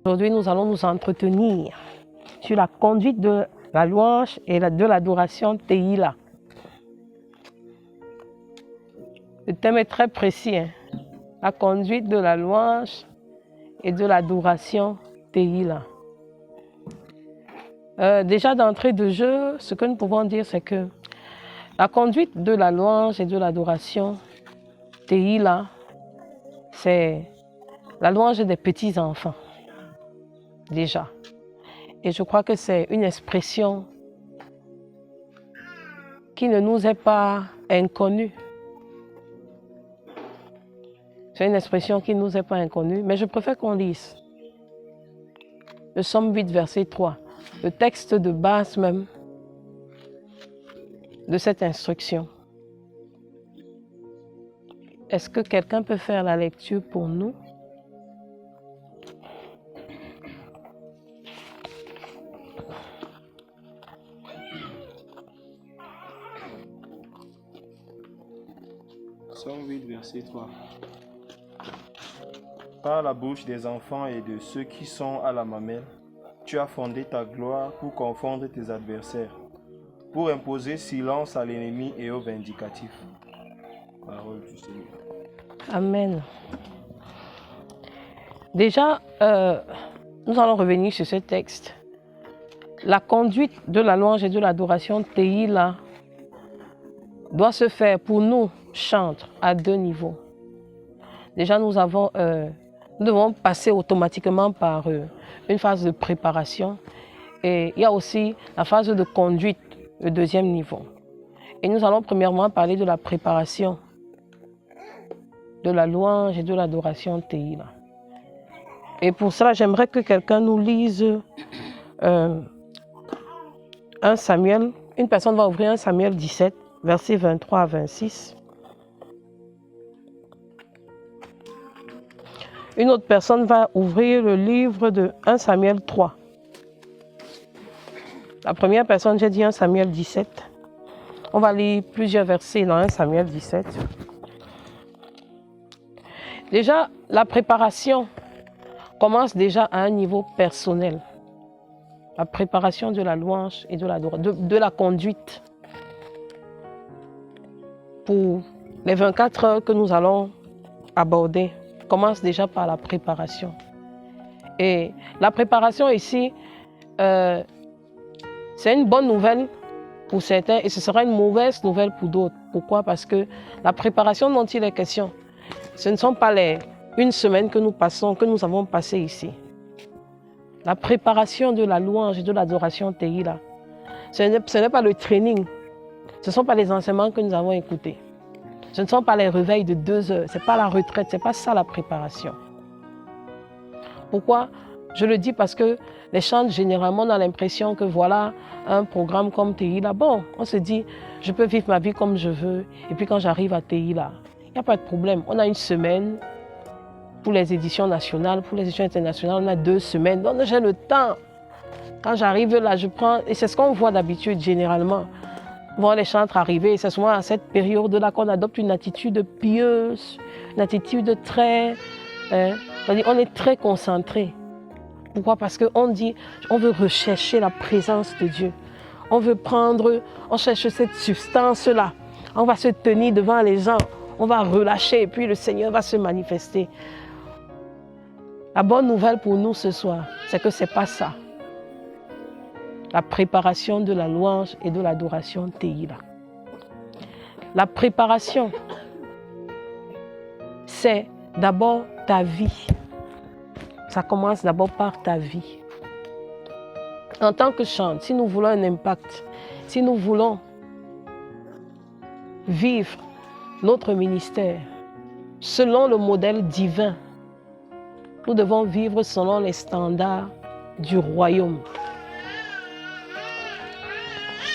Aujourd'hui, nous allons nous entretenir sur la conduite de la louange et de l'adoration Tehillah. Le thème est très précis, hein? La conduite de la louange et de l'adoration Tehillah. Déjà d'entrée de jeu, ce que nous pouvons dire, c'est que la conduite de la louange et de l'adoration Tehillah, c'est la louange des petits-enfants, déjà. Et je crois que c'est une expression qui ne nous est pas inconnue. C'est une expression qui ne nous est pas inconnue, mais je préfère qu'on lise le Psaume 8, verset 3, le texte de base même de cette instruction. Est-ce que quelqu'un peut faire la lecture pour nous? Psaume 8, verset 3. Par la bouche des enfants et de ceux qui sont à la mamelle, tu as fondé ta gloire pour confondre tes adversaires, pour imposer silence à l'ennemi et aux vindicatifs. Parole du Seigneur. Amen. Déjà, nous allons revenir sur ce texte. La conduite de la louange et de l'adoration Tehillah doit se faire pour nous, chantres, à deux niveaux. Déjà, nous devons passer automatiquement par une phase de préparation. Et il y a aussi la phase de conduite, le deuxième niveau. Et nous allons premièrement parler de la préparation de la louange et de l'adoration Tehillah. Et pour cela, j'aimerais que quelqu'un nous lise 1 Samuel. Une personne va ouvrir 1 Samuel 17, versets 23 à 26. Une autre personne va ouvrir le livre de 1 Samuel 3. La première personne, j'ai dit 1 Samuel 17. On va lire plusieurs versets dans 1 Samuel 17. Déjà, la préparation commence déjà à un niveau personnel. La préparation de la louange et de la conduite. Pour les 24 heures que nous allons aborder, commence déjà par la préparation. Et la préparation ici, c'est une bonne nouvelle pour certains et ce sera une mauvaise nouvelle pour d'autres. Pourquoi? Parce que la préparation dont il est question, ce ne sont pas les une semaine que nous avons passé ici. La préparation de la louange et de l'adoration Tehillah, ce n'est pas le training, ce ne sont pas les enseignements que nous avons écoutés. Ce ne sont pas les réveils de 2 heures, ce n'est pas la retraite, ce n'est pas ça la préparation. Pourquoi? Je le dis parce que les chants, généralement, on a l'impression que voilà un programme comme Tehillah. Bon, on se dit, je peux vivre ma vie comme je veux. Et puis quand j'arrive à Tehillah, il n'y a pas de problème. On a une semaine pour les éditions nationales, pour les éditions internationales, on a 2 semaines. Donc j'ai le temps. Quand j'arrive là, je prends, et c'est ce qu'on voit d'habitude généralement. Voir les chantres arriver, c'est souvent à cette période-là qu'on adopte une attitude pieuse, une attitude très... on est très concentré. Pourquoi? Parce qu'on dit, on veut rechercher la présence de Dieu. On cherche cette substance-là. On va se tenir devant les gens, on va relâcher et puis le Seigneur va se manifester. La bonne nouvelle pour nous ce soir, c'est que ce n'est pas ça. La préparation de la louange et de l'adoration Tehillah. La préparation, c'est d'abord ta vie. Ça commence d'abord par ta vie. En tant que chante, si nous voulons un impact, si nous voulons vivre notre ministère selon le modèle divin, nous devons vivre selon les standards du royaume.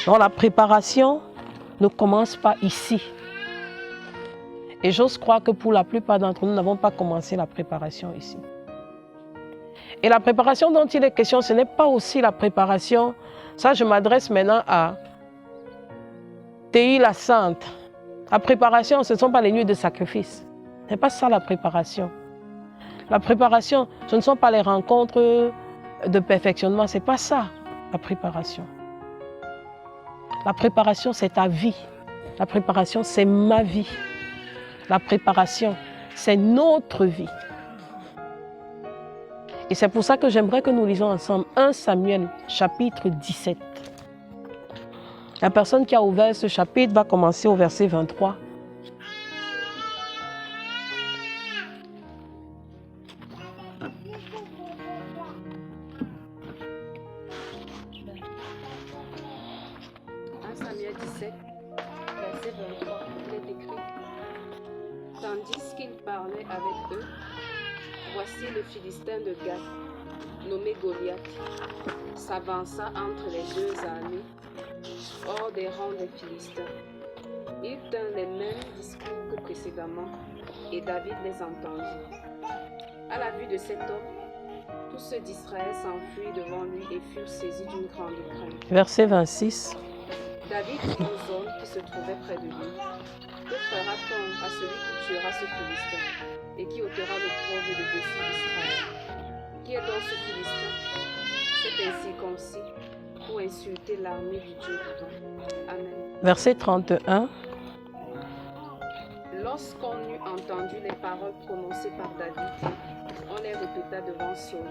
Donc la préparation ne commence pas ici. Et j'ose croire que pour la plupart d'entre nous, nous n'avons pas commencé la préparation ici. Et la préparation dont il est question, ce n'est pas aussi la préparation, ça je m'adresse maintenant à Tehillah Sainte. La préparation, ce ne sont pas les nuits de sacrifice. Ce n'est pas ça la préparation. La préparation, ce ne sont pas les rencontres de perfectionnement, ce n'est pas ça, la préparation. La préparation, c'est ta vie. La préparation, c'est ma vie. La préparation, c'est notre vie. Et c'est pour ça que j'aimerais que nous lisons ensemble 1 Samuel, chapitre 17. La personne qui a ouvert ce chapitre va commencer au verset 23. Samuel 17, verset 23, il est écrit: Tandis qu'il parlait avec eux, voici le Philistin de Gath, nommé Goliath, s'avança entre les deux armées, hors des rangs des Philistins. Il tint les mêmes discours que précédemment, et David les entendit. À la vue de cet homme, tous ceux d'Israël s'enfuirent devant lui et furent saisis d'une grande crainte. Verset 26. David dit aux hommes qui se trouvaient près de lui: Que fera-t-on à celui qui tuera ce Philistin et qui ôtera l'opprobre de dessus d'Israël? Qui est donc ce Philistin? C'est incirconcis pour insulter l'armée du Dieu vivant. Amen. Verset 31. Lorsqu'on eut entendu les paroles prononcées par David, on les répéta devant Saul,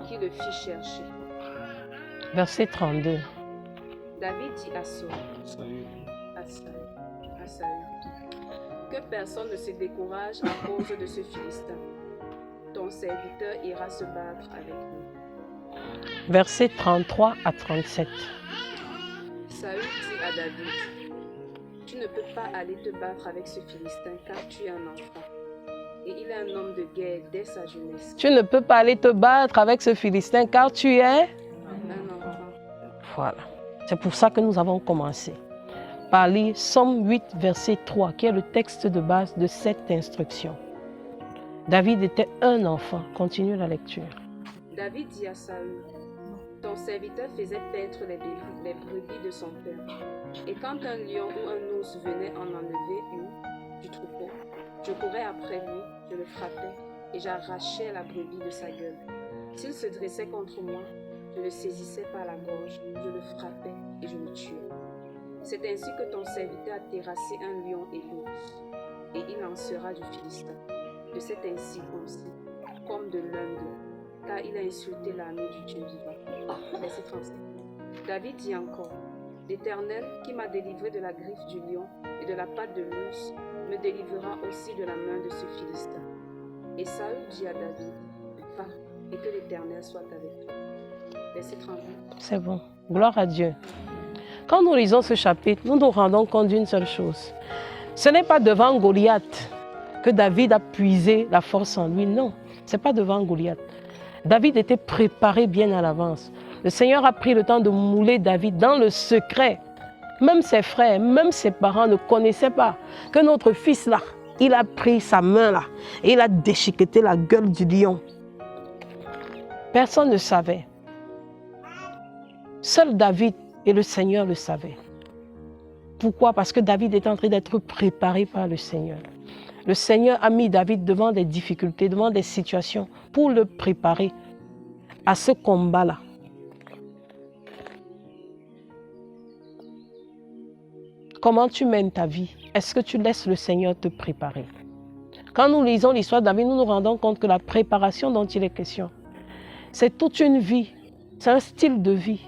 qui le fit chercher. Verset 32. David dit à Saul, Saül. à Saül, que personne ne se décourage à cause de ce Philistin. Ton serviteur ira se battre avec lui. Versets 33 à 37. Saül dit à David: Tu ne peux pas aller te battre avec ce Philistin car tu es un enfant. Et il est un homme de guerre dès sa jeunesse. Tu ne peux pas aller te battre avec ce Philistin car tu es... Un enfant. Voilà. C'est pour ça que nous avons commencé par lire Somme 8, verset 3, qui est le texte de base de cette instruction. David était un enfant. Continue la lecture. David dit à Saül: Ton serviteur faisait paître les brebis de son père. Et quand un lion ou un ours venait en enlever une du troupeau, je courais après lui, je le frappais et j'arrachais la brebis de sa gueule. S'il se dressait contre moi, je le saisissais par la gorge, je le frappais et je le tuais. C'est ainsi que ton serviteur a terrassé un lion et l'ours, et il en sera du Philistin, de cet incirconcis, comme de l'un d'eux, car il a insulté l'armée du Dieu vivant. Verset 35. David dit encore: L'Éternel, qui m'a délivré de la griffe du lion et de la patte de l'ours, me délivrera aussi de la main de ce Philistin. Et Saül dit à David: Va, et que l'Éternel soit avec toi. Verset 38. C'est bon. Gloire à Dieu. Quand nous lisons ce chapitre, nous nous rendons compte d'une seule chose. Ce n'est pas devant Goliath que David a puisé la force en lui. Non, ce n'est pas devant Goliath. David était préparé bien à l'avance. Le Seigneur a pris le temps de mouler David dans le secret. Même ses frères, même ses parents ne connaissaient pas que notre fils là, il a pris sa main là et il a déchiqueté la gueule du lion. Personne ne savait. Seul David et le Seigneur le savaient. Pourquoi? Parce que David est en train d'être préparé par le Seigneur. Le Seigneur a mis David devant des difficultés, devant des situations pour le préparer à ce combat-là. Comment tu mènes ta vie? Est-ce que tu laisses le Seigneur te préparer? Quand nous lisons l'histoire de David, nous nous rendons compte que la préparation dont il est question, c'est toute une vie, c'est un style de vie.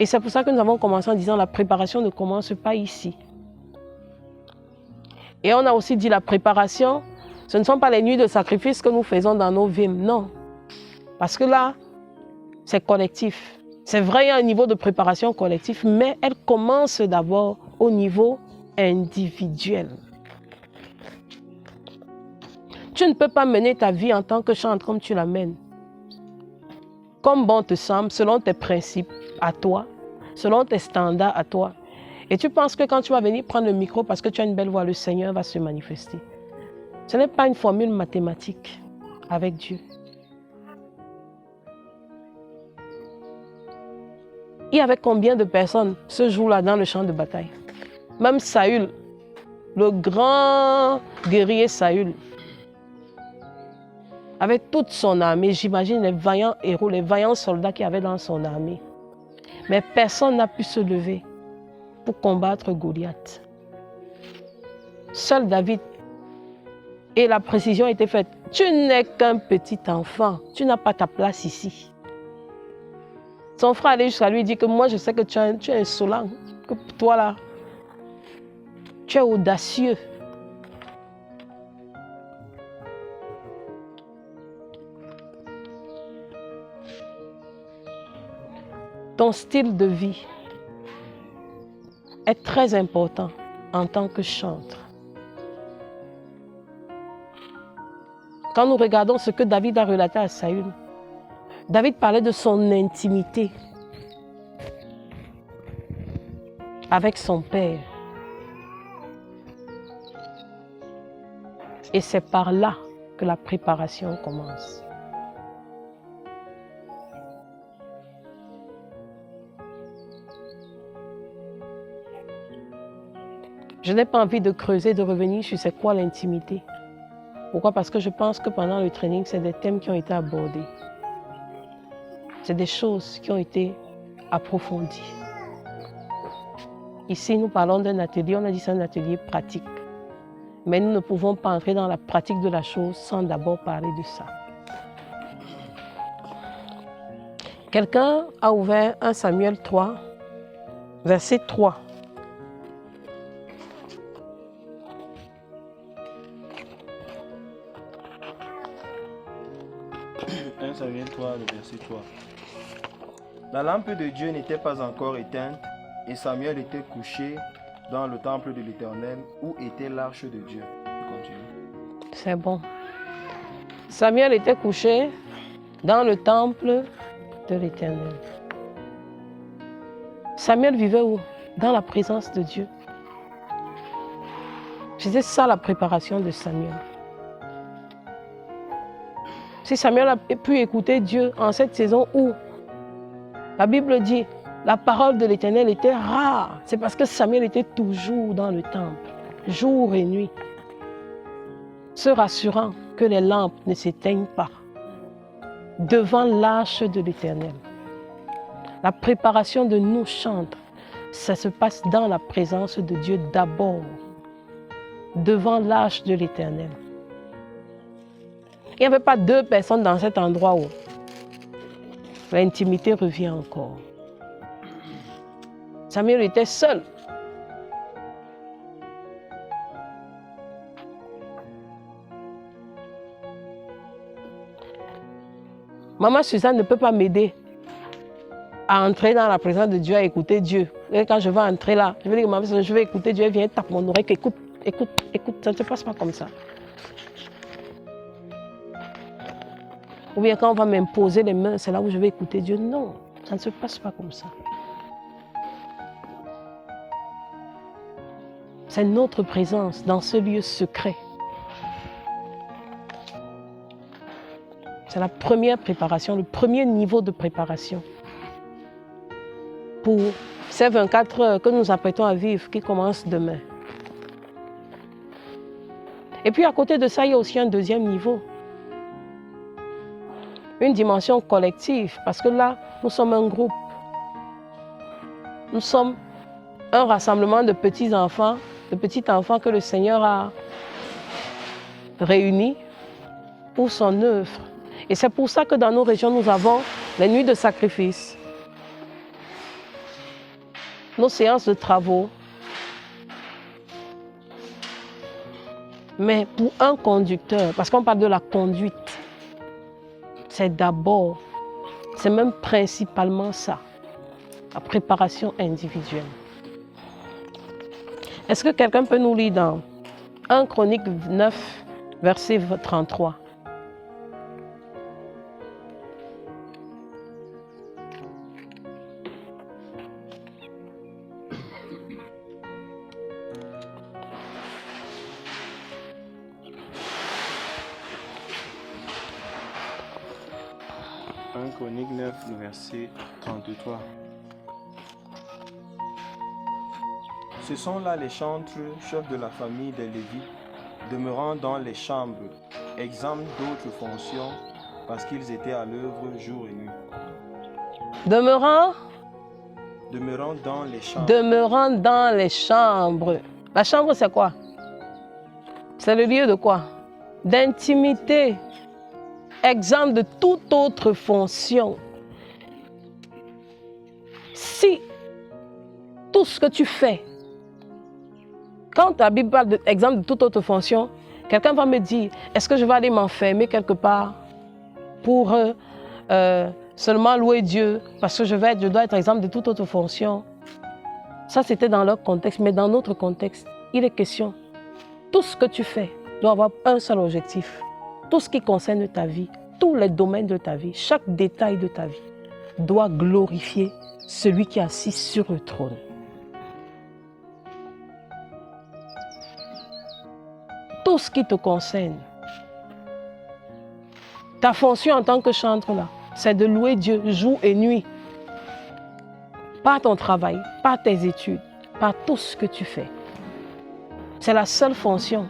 Et c'est pour ça que nous avons commencé en disant la préparation ne commence pas ici. Et on a aussi dit la préparation, ce ne sont pas les nuits de sacrifice que nous faisons dans nos vies, non. Parce que là, c'est collectif. C'est vrai, il y a un niveau de préparation collectif, mais elle commence d'abord au niveau individuel. Tu ne peux pas mener ta vie en tant que chantre comme tu la mènes. Comme bon te semble, selon tes principes à toi, selon tes standards à toi. Et tu penses que quand tu vas venir prendre le micro parce que tu as une belle voix, le Seigneur va se manifester. Ce n'est pas une formule mathématique avec Dieu. Il y avait combien de personnes ce jour-là dans le champ de bataille? Même Saül, le grand guerrier Saül, avec toute son armée. J'imagine les vaillants héros, les vaillants soldats qu'il y avait dans son armée. Mais personne n'a pu se lever pour combattre Goliath. Seul David. Et la précision était faite. Tu n'es qu'un petit enfant. Tu n'as pas ta place ici. Son frère allait jusqu'à lui dire que moi je sais que tu es insolent. Que toi là, tu es audacieux. Ton style de vie est très important en tant que chantre. Quand nous regardons ce que David a relaté à Saül, David parlait de son intimité avec son père. Et c'est par là que la préparation commence. Je n'ai pas envie de creuser, de revenir sur c'est quoi l'intimité. Pourquoi? Parce que je pense que pendant le training, c'est des thèmes qui ont été abordés. C'est des choses qui ont été approfondies. Ici, nous parlons d'un atelier, on a dit c'est un atelier pratique. Mais nous ne pouvons pas entrer dans la pratique de la chose sans d'abord parler de ça. Quelqu'un a ouvert 1 Samuel 3, verset 3. Samuel 3, le verset 3. La lampe de Dieu n'était pas encore éteinte et Samuel était couché dans le temple de l'Éternel où était l'arche de Dieu. Continue. C'est bon. Samuel était couché dans le temple de l'Éternel. Samuel vivait où? Dans la présence de Dieu. C'était ça la préparation de Samuel. Si Samuel a pu écouter Dieu en cette saison où la Bible dit la parole de l'Éternel était rare, c'est parce que Samuel était toujours dans le temple, jour et nuit, se rassurant que les lampes ne s'éteignent pas devant l'arche de l'Éternel. La préparation de nos chantres, ça se passe dans la présence de Dieu d'abord, devant l'arche de l'Éternel. Il n'y avait pas 2 personnes dans cet endroit où l'intimité revient encore. Samuel était seul. Maman Suzanne ne peut pas m'aider à entrer dans la présence de Dieu, à écouter Dieu. Et quand je vais entrer là, je vais dire, maman, je vais écouter Dieu, elle vient tape mon oreille, écoute, écoute, écoute, ça ne se passe pas comme ça. Ou bien quand on va m'imposer les mains, c'est là où je vais écouter Dieu. Non, ça ne se passe pas comme ça. C'est notre présence dans ce lieu secret. C'est la première préparation, le premier niveau de préparation pour ces 24 heures que nous apprêtons à vivre qui commencent demain. Et puis à côté de ça, il y a aussi un deuxième niveau. Une dimension collective, parce que là, nous sommes un groupe. Nous sommes un rassemblement de petits-enfants que le Seigneur a réunis pour son œuvre. Et c'est pour ça que dans nos régions, nous avons les nuits de sacrifice, nos séances de travaux. Mais pour un conducteur, parce qu'on parle de la conduite, c'est d'abord, c'est même principalement ça, la préparation individuelle. Est-ce que quelqu'un peut nous lire dans 1 Chronique 9, verset 33? Chronique 9, le verset 33. Ce sont là les chantres, chefs de la famille des Lévites, demeurant dans les chambres exempts d'autres fonctions parce qu'ils étaient à l'œuvre jour et nuit. Demeurant Demeurant dans les chambres. Demeurant dans les chambres. La chambre, c'est quoi? C'est le lieu de quoi? D'intimité. Exemple de toute autre fonction. Si tout ce que tu fais, quand la Bible parle d'exemple de toute autre fonction, quelqu'un va me dire, est-ce que je vais aller m'enfermer quelque part pour seulement louer Dieu parce que je dois être exemple de toute autre fonction? Ça, c'était dans leur contexte, mais dans notre contexte, il est question. Tout ce que tu fais doit avoir un seul objectif. Tout ce qui concerne ta vie, tous les domaines de ta vie, chaque détail de ta vie doit glorifier celui qui est assis sur le trône. Tout ce qui te concerne, ta fonction en tant que chantre là, c'est de louer Dieu jour et nuit. Par ton travail, par tes études, par tout ce que tu fais. C'est la seule fonction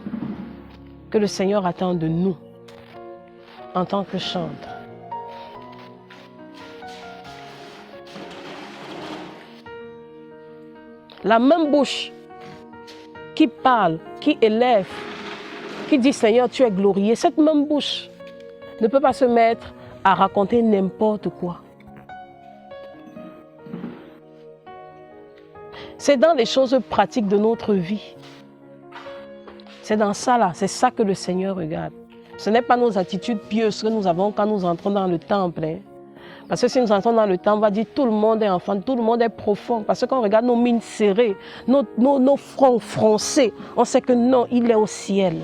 que le Seigneur attend de nous en tant que chantre. La même bouche qui parle, qui élève, qui dit Seigneur, tu es glorieux, cette même bouche ne peut pas se mettre à raconter n'importe quoi. C'est dans les choses pratiques de notre vie. C'est dans ça là, c'est ça que le Seigneur regarde. Ce n'est pas nos attitudes pieuses que nous avons quand nous entrons dans le temple. Hein. Parce que si nous entrons dans le temple, on va dire tout le monde est enfant, tout le monde est profond. Parce que quand on regarde nos mines serrées, nos fronts froncés, on sait que non, il est au ciel.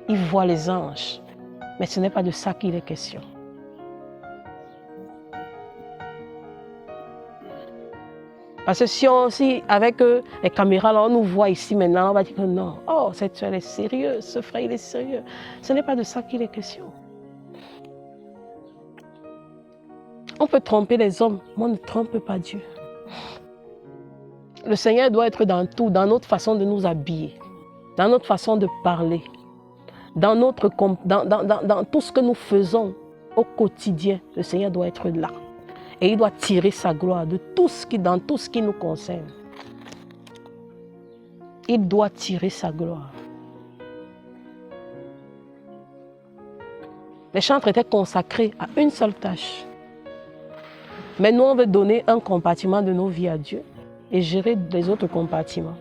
Il voit les anges. Mais ce n'est pas de ça qu'il est question. Parce que si avec les caméras, là, on nous voit ici maintenant, on va dire que non. Oh, cette soeur est sérieuse, ce frère, il est sérieux. Ce n'est pas de ça qu'il est question. On peut tromper les hommes, mais on ne trompe pas Dieu. Le Seigneur doit être dans tout, dans notre façon de nous habiller, dans notre façon de parler, dans tout ce que nous faisons au quotidien. Le Seigneur doit être là. Et il doit tirer sa gloire de dans tout ce qui nous concerne. Il doit tirer sa gloire. Les chantres étaient consacrés à une seule tâche. Mais nous, on veut donner un compartiment de nos vies à Dieu et gérer les autres compartiments.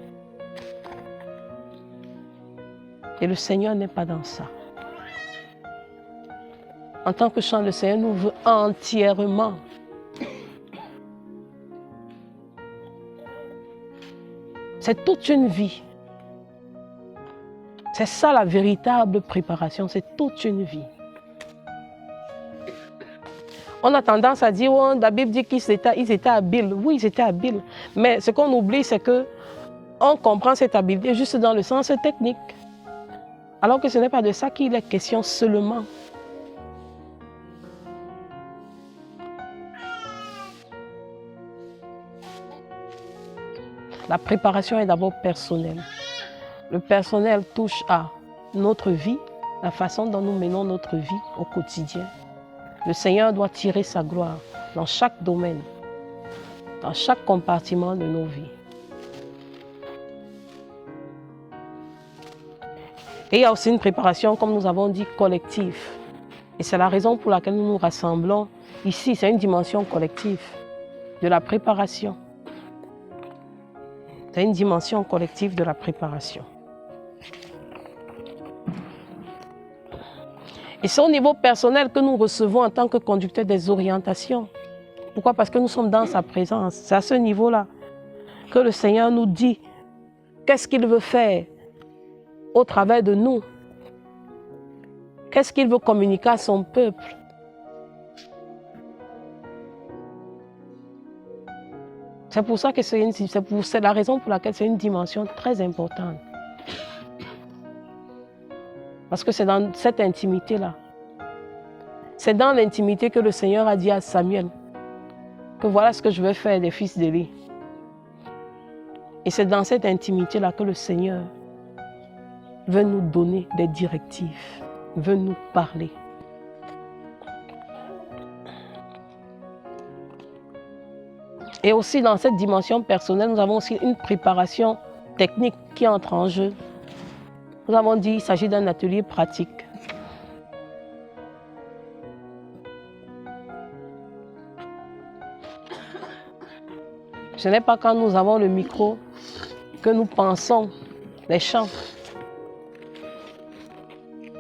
Et le Seigneur n'est pas dans ça. En tant que chant, le Seigneur nous veut entièrement. C'est toute une vie. C'est ça la véritable préparation, c'est toute une vie. On a tendance à dire, oh, la Bible dit qu'ils étaient habiles. Oui, ils étaient habiles. Mais ce qu'on oublie, c'est qu'on comprend cette habileté juste dans le sens technique. Alors que ce n'est pas de ça qu'il est question seulement. La préparation est d'abord personnelle. Le personnel touche à notre vie, la façon dont nous menons notre vie au quotidien. Le Seigneur doit tirer sa gloire dans chaque domaine, dans chaque compartiment de nos vies. Et il y a aussi une préparation, comme nous avons dit, collective. Et c'est la raison pour laquelle nous nous rassemblons ici. C'est une dimension collective de la préparation. C'est une dimension collective de la préparation. Et c'est au niveau personnel que nous recevons en tant que conducteurs des orientations. Pourquoi? Parce que nous sommes dans sa présence. C'est à ce niveau-là que le Seigneur nous dit qu'est-ce qu'il veut faire au travers de nous. Qu'est-ce qu'il veut communiquer à son peuple. C'est pour ça que c'est la raison pour laquelle c'est une dimension très importante. Parce que c'est dans cette intimité-là. C'est dans l'intimité que le Seigneur a dit à Samuel que voilà ce que je veux faire des fils d'Élie. Et c'est dans cette intimité-là que le Seigneur veut nous donner des directives. veut nous parler. Et aussi dans cette dimension personnelle, nous avons aussi une préparation technique qui entre en jeu. Nous avons dit qu'il s'agit d'un atelier pratique. Ce n'est pas quand nous avons le micro que nous pensons les chants.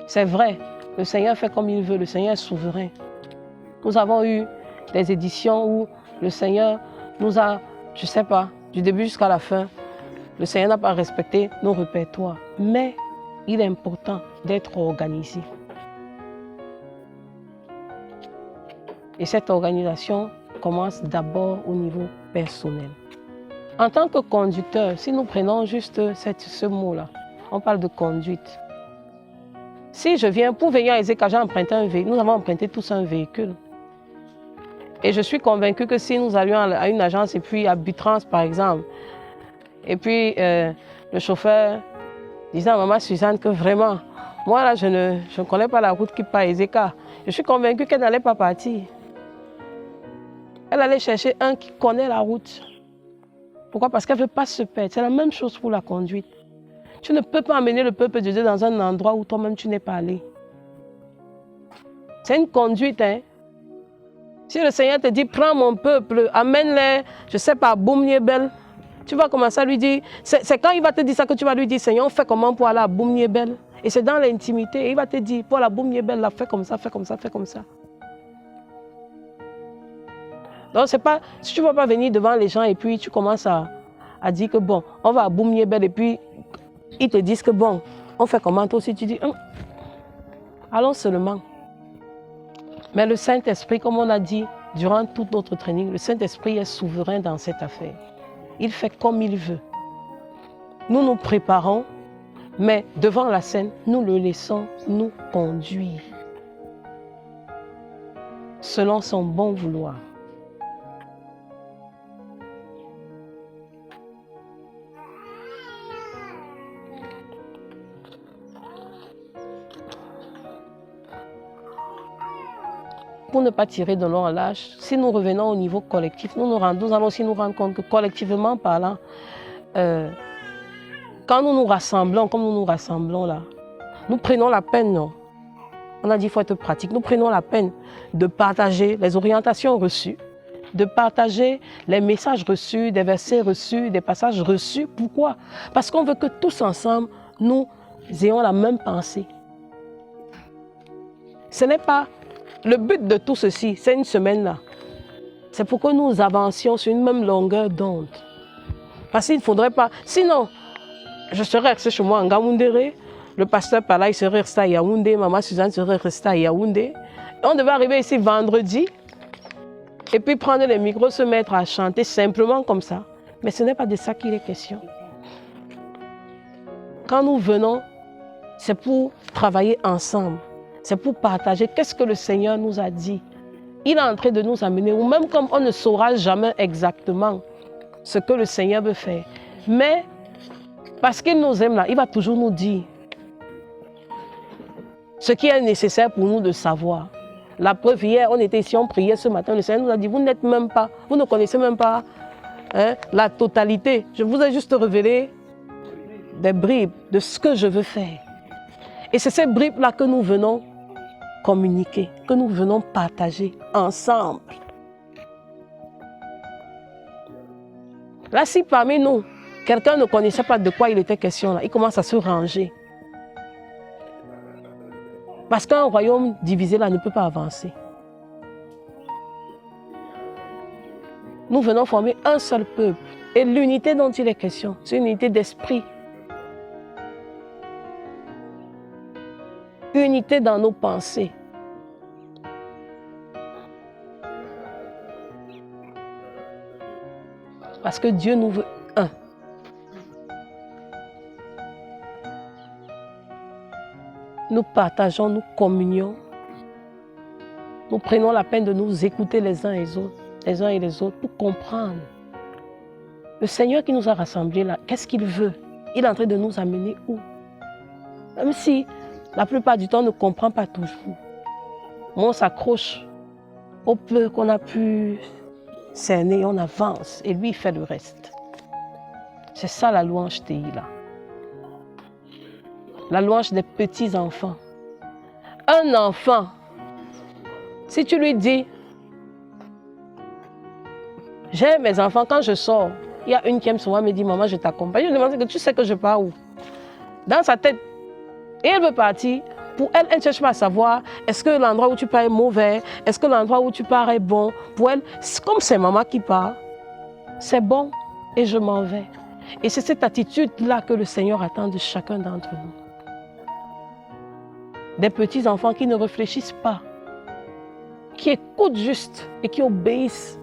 C'est vrai, le Seigneur fait comme il veut, le Seigneur est souverain. Nous avons eu des éditions où le Seigneur nous a, je ne sais pas, du début jusqu'à la fin, le Seigneur n'a pas respecté nos répertoires. Mais il est important d'être organisé. Et cette organisation commence d'abord au niveau personnel. En tant que conducteur, si nous prenons juste ce mot-là, on parle de conduite. Si je viens, pour venir à Ezeka, j'ai emprunté un véhicule, nous avons emprunté tous un véhicule. Et je suis convaincue que si nous allions à une agence, et puis à Butrans par exemple, et puis le chauffeur disait à maman Suzanne que vraiment, moi là, je ne connais pas la route qui part à Ezeka. Je suis convaincue qu'elle n'allait pas partir. Elle allait chercher un qui connaît la route. Pourquoi? Parce qu'elle ne veut pas se perdre. C'est la même chose pour la conduite. Tu ne peux pas amener le peuple de Dieu dans un endroit où toi-même tu n'es pas allé. C'est une conduite, hein. Si le Seigneur te dit, prends mon peuple, amène-les, je ne sais pas, Boum-Niébel, tu vas commencer à lui dire, c'est quand il va te dire ça que tu vas lui dire, Seigneur, on fait comment pour aller à Boum-Niébel? Et c'est dans l'intimité, et il va te dire, pour aller à Boum-Niébel, fais comme ça, fais comme ça, fais comme ça. Donc, c'est pas, si tu ne vas pas venir devant les gens et puis tu commences à dire que bon, on va à Boum-Niébel et puis ils te disent que bon, on fait comment? Toi aussi, tu dis, allons seulement. Mais le Saint-Esprit, comme on a dit durant toute notre training, le Saint-Esprit est souverain dans cette affaire. Il fait comme il veut. Nous nous préparons, mais devant la scène, nous le laissons nous conduire selon son bon vouloir. Pour ne pas tirer de long en large, si nous revenons au niveau collectif, nous allons aussi nous rendre compte que collectivement parlant, quand nous nous rassemblons, comme nous nous rassemblons là, nous prenons la peine, non? On a dit qu'il faut être pratique, nous prenons la peine de partager les orientations reçues, de partager les messages reçus, des versets reçus, des passages reçus. Pourquoi? Parce qu'on veut que tous ensemble, nous ayons la même pensée. Ce n'est pas le but de tout ceci, c'est une semaine-là. C'est pour que nous avancions sur une même longueur d'onde. Parce qu'il ne faudrait pas... Sinon, je serais resté chez moi en Gamoundéré, le pasteur par là, il serait resté à Yaoundé, maman Suzanne serait restée à Yaoundé. On devait arriver ici vendredi et puis prendre les micros, se mettre à chanter simplement comme ça. Mais ce n'est pas de ça qu'il est question. Quand nous venons, c'est pour travailler ensemble. C'est pour partager qu'est-ce que le Seigneur nous a dit. Il est en train de nous amener, ou même comme on ne saura jamais exactement ce que le Seigneur veut faire. Mais parce qu'il nous aime là, il va toujours nous dire ce qui est nécessaire pour nous de savoir. La preuve, hier, on était ici, on priait ce matin, le Seigneur nous a dit, vous n'êtes même pas, vous ne connaissez même pas la totalité. Je vous ai juste révélé des bribes de ce que je veux faire. Et c'est ces bribes-là que nous venons communiquer, que nous venons partager ensemble. Là, si parmi nous, quelqu'un ne connaissait pas de quoi il était question, là, il commence à se ranger. Parce qu'un royaume divisé là ne peut pas avancer. Nous venons former un seul peuple. Et l'unité dont il est question, c'est une unité d'esprit. Unité dans nos pensées. Parce que Dieu nous veut un. Nous partageons, nous communions. Nous prenons la peine de nous écouter les uns et les autres pour comprendre. Le Seigneur qui nous a rassemblés là, qu'est-ce qu'il veut? Il est en train de nous amener où? Même si la plupart du temps, on ne comprend pas toujours. Mais on s'accroche au peu qu'on a pu cerner, on avance et lui, il fait le reste. C'est ça la louange Tehillah. La louange des petits-enfants. Un enfant, si tu lui dis, j'aime mes enfants, quand je sors, il y a une qui aime souvent me dit, maman, je t'accompagne. Je lui demande que tu sais que je pars où? Dans sa tête. Et elle veut partir. Pour elle, elle ne cherche pas à savoir, est-ce que l'endroit où tu pars est mauvais? Est-ce que l'endroit où tu pars est bon? Pour elle, comme c'est maman qui part, c'est bon et je m'en vais. Et c'est cette attitude-là que le Seigneur attend de chacun d'entre nous. Des petits-enfants qui ne réfléchissent pas, qui écoutent juste et qui obéissent,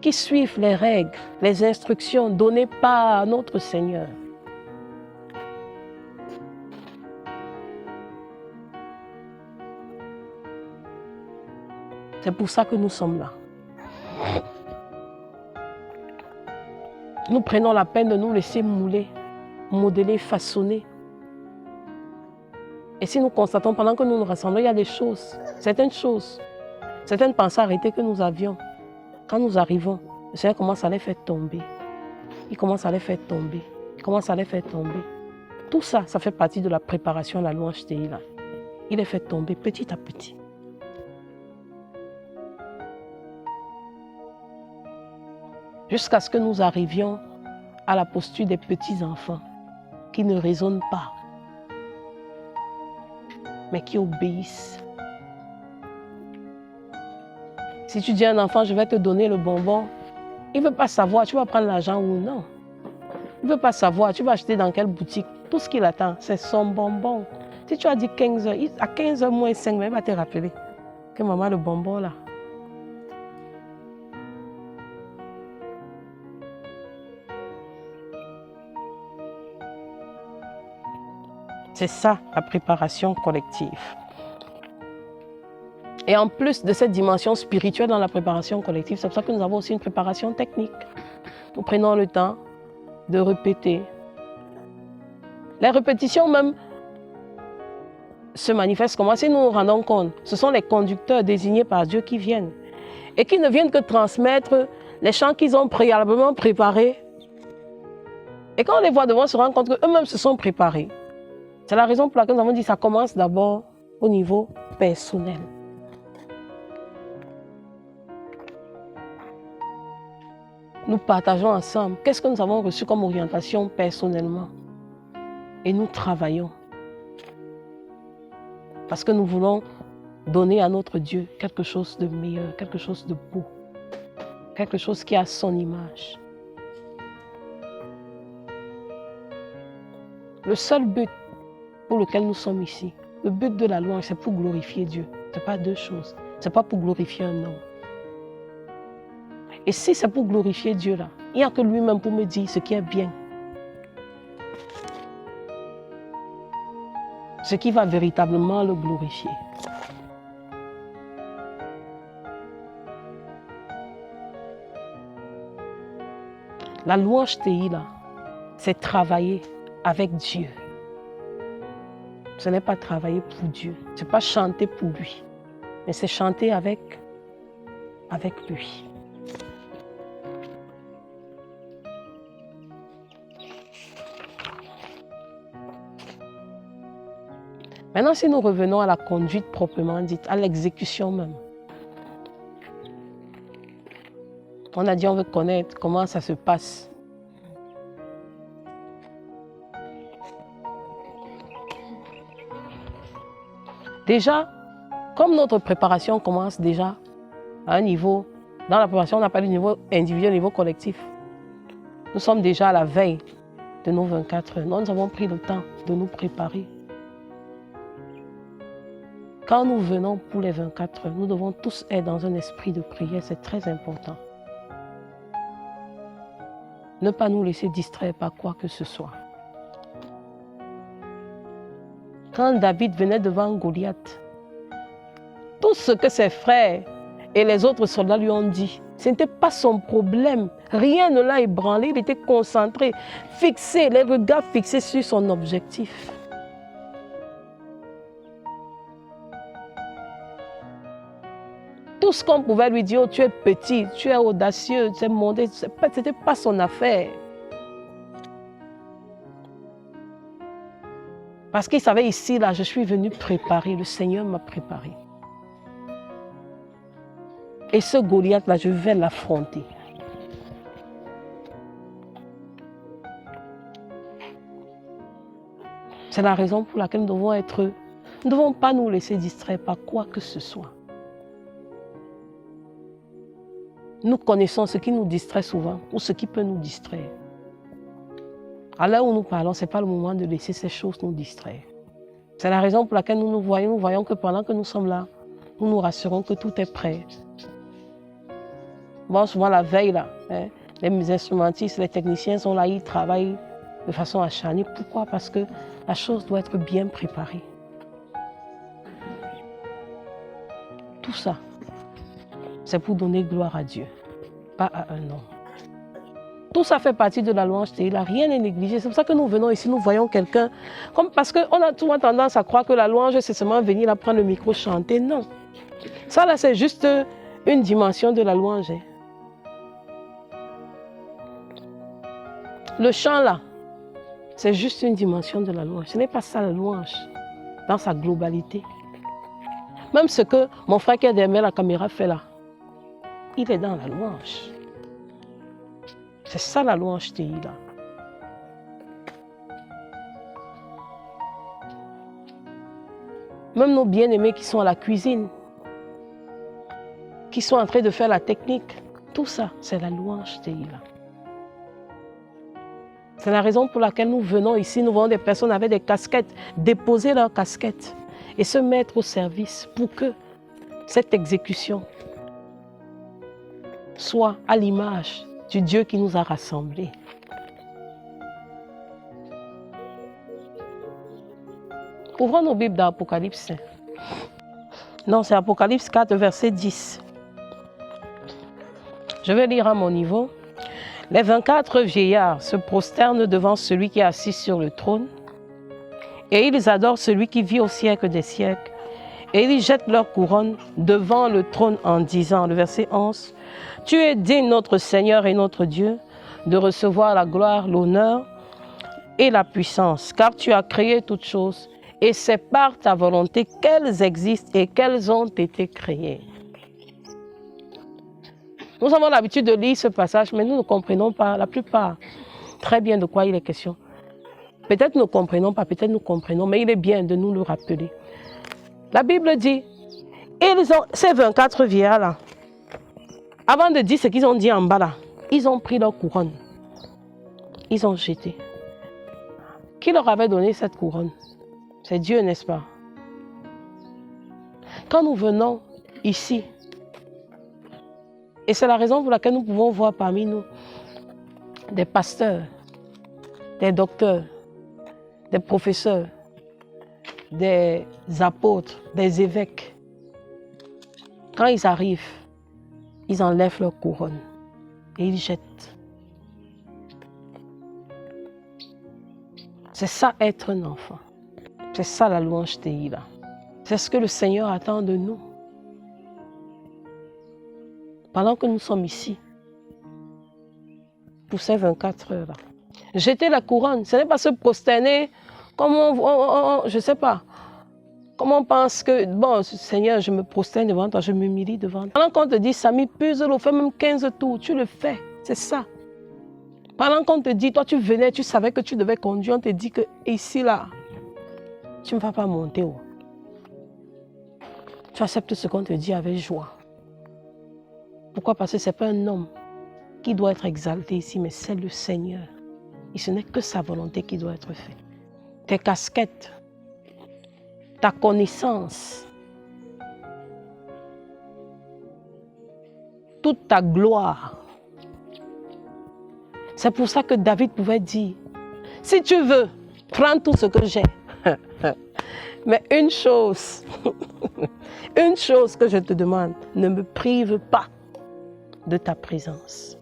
qui suivent les règles, les instructions données par notre Seigneur. C'est pour ça que nous sommes là. Nous prenons la peine de nous laisser mouler, modeler, façonner. Et si nous constatons pendant que nous nous rassemblons, il y a des choses, certaines pensées arrêtées que nous avions. Quand nous arrivons, le Seigneur commence à les faire tomber. Il commence à les faire tomber. Il commence à les faire tomber. Tout ça, ça fait partie de la préparation à la louange Tehillah. Il les fait tomber petit à petit. Jusqu'à ce que nous arrivions à la posture des petits-enfants qui ne raisonnent pas, mais qui obéissent. Si tu dis à un enfant, je vais te donner le bonbon, il ne veut pas savoir, tu vas prendre l'argent ou non. Il ne veut pas savoir, tu vas acheter dans quelle boutique. Tout ce qu'il attend, c'est son bonbon. Si tu as dit 15h, à 15h moins 5, il va te rappeler que maman, le bonbon là. C'est ça, la préparation collective. Et en plus de cette dimension spirituelle dans la préparation collective, c'est pour ça que nous avons aussi une préparation technique. Nous prenons le temps de répéter. Les répétitions même se manifestent comment? Si nous nous rendons compte, ce sont les conducteurs désignés par Dieu qui viennent. Et qui ne viennent que transmettre les chants qu'ils ont préalablement préparés. Et quand on les voit devant, on se rend compte qu'eux-mêmes se sont préparés. C'est la raison pour laquelle nous avons dit que ça commence d'abord au niveau personnel. Nous partageons ensemble qu'est-ce que nous avons reçu comme orientation personnellement. Et nous travaillons. Parce que nous voulons donner à notre Dieu quelque chose de meilleur, quelque chose de beau, quelque chose qui a son image. Le seul but pour lequel nous sommes ici, le but de la louange, c'est pour glorifier Dieu. Ce n'est pas deux choses. Ce n'est pas pour glorifier un homme. Et si c'est pour glorifier Dieu là, il n'y a que lui-même pour me dire ce qui est bien. Ce qui va véritablement le glorifier. La louange Tehillah, c'est travailler avec Dieu. Ce n'est pas travailler pour Dieu. Ce n'est pas chanter pour lui. Mais c'est chanter avec lui. Maintenant, si nous revenons à la conduite proprement dite, à l'exécution même. On a dit on veut connaître comment ça se passe. Déjà, comme notre préparation commence déjà à un niveau, dans la préparation on n'a pas le niveau individuel, le niveau collectif. Nous sommes déjà à la veille de nos 24 heures. Nous avons pris le temps de nous préparer. Quand nous venons pour les 24 heures, nous devons tous être dans un esprit de prière, c'est très important. Ne pas nous laisser distraire par quoi que ce soit. Quand David venait devant Goliath, tout ce que ses frères et les autres soldats lui ont dit, Ce n'était pas son problème. Rien ne l'a ébranlé. Il était concentré, fixé, les regards fixés sur son objectif. Tout ce qu'on pouvait lui dire, oh, tu es petit, tu es audacieux, tu es monté, ce n'était pas son affaire. Parce qu'il savait ici, là, je suis venu préparer, le Seigneur m'a préparé. Et ce Goliath-là, je vais l'affronter. C'est la raison pour laquelle nous devons être... Nous ne devons pas nous laisser distraire par quoi que ce soit. Nous connaissons ce qui nous distrait souvent ou ce qui peut nous distraire. À l'heure où nous parlons, ce n'est pas le moment de laisser ces choses nous distraire. C'est la raison pour laquelle nous voyons que pendant que nous sommes là, nous nous rassurons que tout est prêt. Bon, souvent la veille, là, les instrumentistes, les techniciens sont là, ils travaillent de façon acharnée. Pourquoi? Parce que la chose doit être bien préparée. Tout ça, c'est pour donner gloire à Dieu, pas à un homme. Tout ça fait partie de la louange Tehillah, rien n'est négligé. C'est pour ça que nous venons ici, nous voyons quelqu'un, parce qu'on a souvent tendance à croire que la louange, c'est seulement venir là, prendre le micro, chanter. Non. Ça là, c'est juste une dimension de la louange. Le chant là, c'est juste une dimension de la louange. Ce n'est pas ça la louange, dans sa globalité. Même ce que mon frère qui est derrière la caméra fait là, il est dans la louange. C'est ça la louange Tehillah. Même nos bien-aimés qui sont à la cuisine, qui sont en train de faire la technique, tout ça, c'est la louange Tehillah. C'est la raison pour laquelle nous venons ici, nous voyons des personnes avec des casquettes, déposer leurs casquettes et se mettre au service pour que cette exécution soit à l'image du Dieu qui nous a rassemblés. Ouvrons nos Bibles dans Apocalypse. Non, c'est Apocalypse 4, verset 10. Je vais lire à mon niveau. Les 24 vieillards se prosternent devant celui qui est assis sur le trône, et ils adorent celui qui vit au siècle des siècles, et ils jettent leur couronne devant le trône en disant, le verset 11, « Tu es digne, notre Seigneur et notre Dieu, de recevoir la gloire, l'honneur et la puissance, car tu as créé toutes choses, et c'est par ta volonté qu'elles existent et qu'elles ont été créées. » Nous avons l'habitude de lire ce passage, mais nous ne comprenons pas, la plupart, très bien de quoi il est question. Peut-être nous ne comprenons pas, peut-être nous comprenons, mais il est bien de nous le rappeler. La Bible dit, ces 24 vieillards-là, avant de dire ce qu'ils ont dit en bas là, ils ont pris leur couronne. Ils ont jeté. Qui leur avait donné cette couronne? C'est Dieu, n'est-ce pas? Quand nous venons ici, et c'est la raison pour laquelle nous pouvons voir parmi nous des pasteurs, des docteurs, des professeurs, des apôtres, des évêques. Quand ils arrivent, ils enlèvent leur couronne et ils jettent. C'est ça être un enfant. C'est ça la louange Tehillah. C'est ce que le Seigneur attend de nous. Pendant que nous sommes ici, pour ces 24 heures-là. Jeter la couronne, ce n'est pas se prosterner comme je ne sais pas. Comment on pense que, bon, Seigneur, je me prosterne devant toi, je m'humilie devant toi. Pendant qu'on te dit, Samy, puse-le, fais même 15 tours, tu le fais, c'est ça. Pendant qu'on te dit, toi tu venais, tu savais que tu devais conduire, on te dit que ici, là, tu ne vas pas monter. Oh. Tu acceptes ce qu'on te dit avec joie. Pourquoi? Parce que ce n'est pas un homme qui doit être exalté ici, mais c'est le Seigneur. Et ce n'est que sa volonté qui doit être faite. Tes casquettes, ta connaissance, toute ta gloire. C'est pour ça que David pouvait dire, si tu veux, prends tout ce que j'ai. Mais une chose que je te demande, ne me prive pas de ta présence.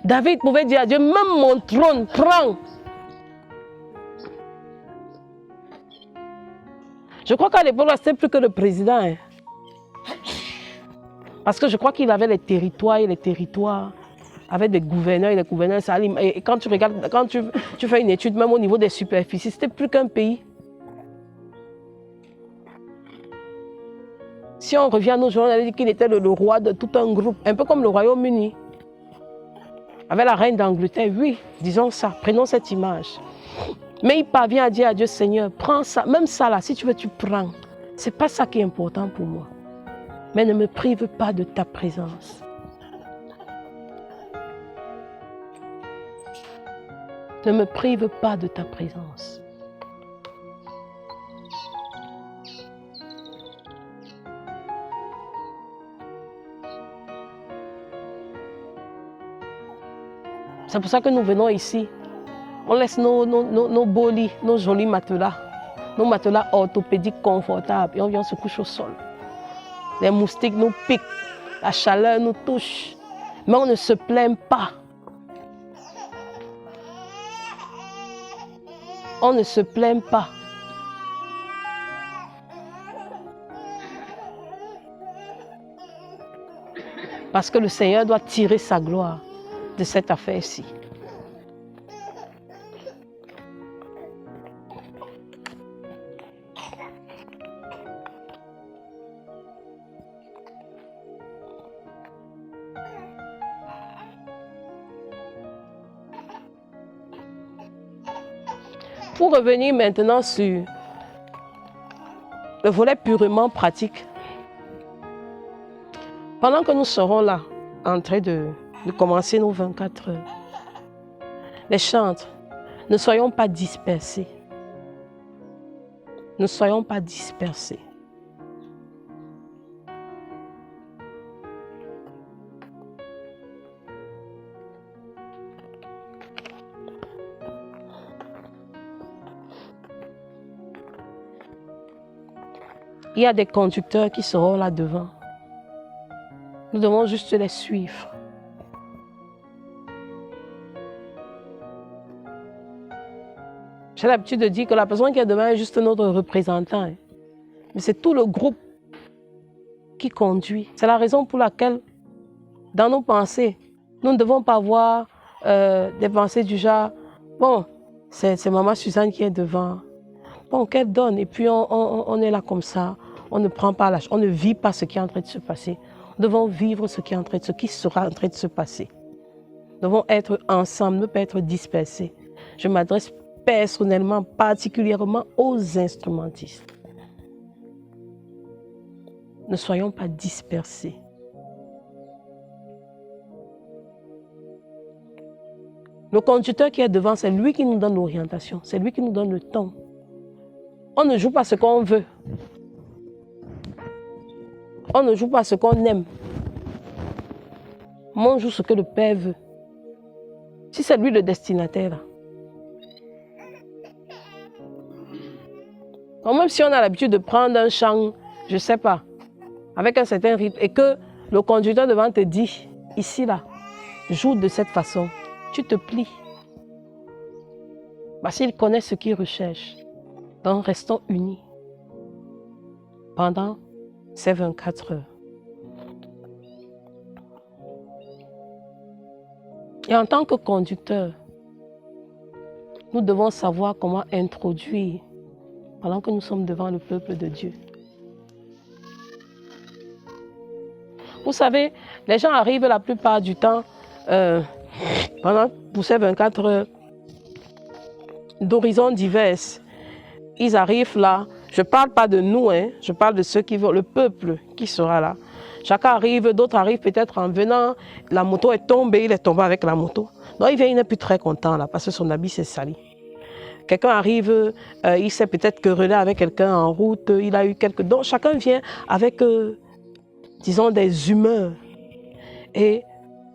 David pouvait dire à Dieu, même mon trône, prends. Je crois qu'à l'époque, c'était plus que le président. Hein. Parce que je crois qu'il avait les territoires et les territoires avec des gouverneurs et des gouverneurs. Et quand tu regardes, quand tu fais une étude, même au niveau des superficies, c'était plus qu'un pays. Si on revient à nos jours, on a dit qu'il était le roi de tout un groupe, un peu comme le Royaume-Uni. Avec la reine d'Angleterre, oui, disons ça, prenons cette image. Mais il parvient à dire à Dieu, Seigneur, prends ça, même ça là, si tu veux, tu prends. Ce n'est pas ça qui est important pour moi. Mais ne me prive pas de ta présence. Ne me prive pas de ta présence. C'est pour ça que nous venons ici. On laisse nos beaux lits, nos jolis matelas, nos matelas orthopédiques confortables et on vient se coucher au sol. Les moustiques nous piquent, la chaleur nous touche, mais on ne se plaint pas. On ne se plaint pas. Parce que le Seigneur doit tirer sa gloire de cette affaire-ci. Pour revenir maintenant sur le volet purement pratique, pendant que nous serons là, en train de commencer nos 24 heures, les chantres, ne soyons pas dispersés. Ne soyons pas dispersés. Il y a des conducteurs qui seront là devant. Nous devons juste les suivre. J'ai l'habitude de dire que la personne qui est devant est juste notre représentant. Mais c'est tout le groupe qui conduit. C'est la raison pour laquelle, dans nos pensées, nous ne devons pas avoir des pensées du genre, bon, c'est maman Suzanne qui est devant. Bon, qu'elle donne, et puis on est là comme ça. On ne prend pas on ne vit pas ce qui est en train de se passer. Nous devons vivre ce qui sera en train de se passer. Nous devons être ensemble, ne pas être dispersés. Je m'adresse personnellement, particulièrement aux instrumentistes. Ne soyons pas dispersés. Le conducteur qui est devant, c'est lui qui nous donne l'orientation, c'est lui qui nous donne le temps. On ne joue pas ce qu'on veut. On ne joue pas ce qu'on aime. Mais on joue ce que le Père veut. Si c'est lui le destinataire, donc même si on a l'habitude de prendre un chant, je ne sais pas, avec un certain rythme, et que le conducteur devant te dit, ici là, joue de cette façon, tu te plies. Parce qu'il connaît ce qu'il recherche. Donc restons unis pendant ces 24 heures. Et en tant que conducteur, nous devons savoir comment introduire pendant que nous sommes devant le peuple de Dieu. Vous savez, les gens arrivent la plupart du temps, pour ces 24 heures, d'horizons divers. Ils arrivent là. Je ne parle pas de nous, je parle de ceux qui vont, le peuple qui sera là. Chacun arrive, d'autres arrivent peut-être en venant, la moto est tombée, il est tombé avec la moto. Donc il vient, il n'est plus très content là, parce que son habit s'est sali. Quelqu'un arrive, il s'est peut-être querellé avec quelqu'un en route, il a eu quelques... Donc chacun vient avec, disons, des humeurs. Et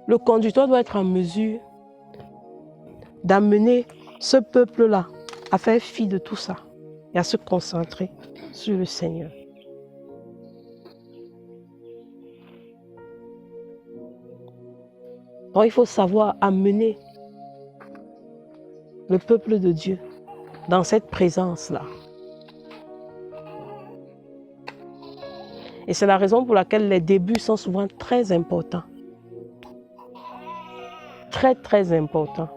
le conducteur doit être en mesure d'amener ce peuple-là à faire fi de tout ça et à se concentrer sur le Seigneur. Donc il faut savoir amener le peuple de Dieu dans cette présence-là. Et c'est la raison pour laquelle les débuts sont souvent très importants. Très, très importants.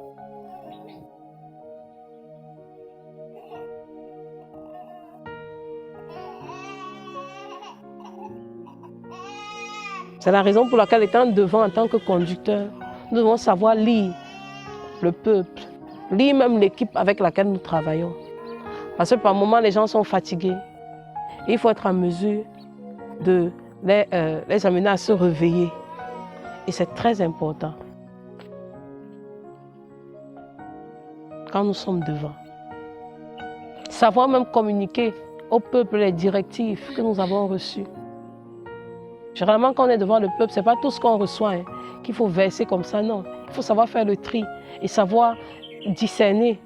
C'est la raison pour laquelle, étant devant en tant que conducteur, nous devons savoir lire le peuple, lire même l'équipe avec laquelle nous travaillons. Parce que par moments, les gens sont fatigués. Et il faut être en mesure de les amener à se réveiller. Et c'est très important. Quand nous sommes devant. Savoir même communiquer au peuple les directives que nous avons reçues. Généralement, quand on est devant le peuple, ce n'est pas tout ce qu'on reçoit qu'il faut verser comme ça, non. Il faut savoir faire le tri et savoir discerner.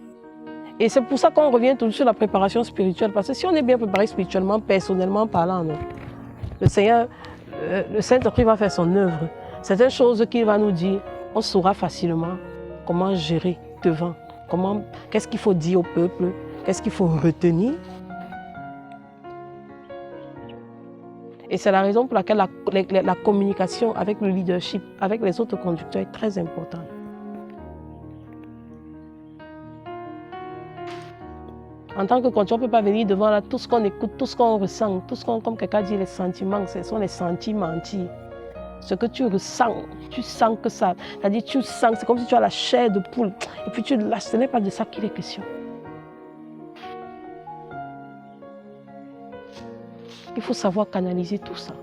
Et c'est pour ça qu'on revient toujours sur la préparation spirituelle. Parce que si on est bien préparé spirituellement, personnellement parlant, non, le Seigneur, le Saint-Esprit va faire son œuvre. Certaines choses qu'il va nous dire, on saura facilement comment gérer devant. Qu'est-ce qu'il faut dire au peuple, qu'est-ce qu'il faut retenir. Et c'est la raison pour laquelle la communication avec le leadership, avec les autres conducteurs est très importante. En tant que conducteur, on ne peut pas venir devant là, tout ce qu'on écoute, tout ce qu'on ressent, tout ce qu'on, comme quelqu'un dit, les sentiments, ce sont les sentiments. Ce que tu ressens, tu sens que ça, c'est-à-dire tu sens, c'est comme si tu as la chair de poule, et puis tu lâches, ce n'est pas de ça qu'il est question. Il faut savoir canaliser tout ça.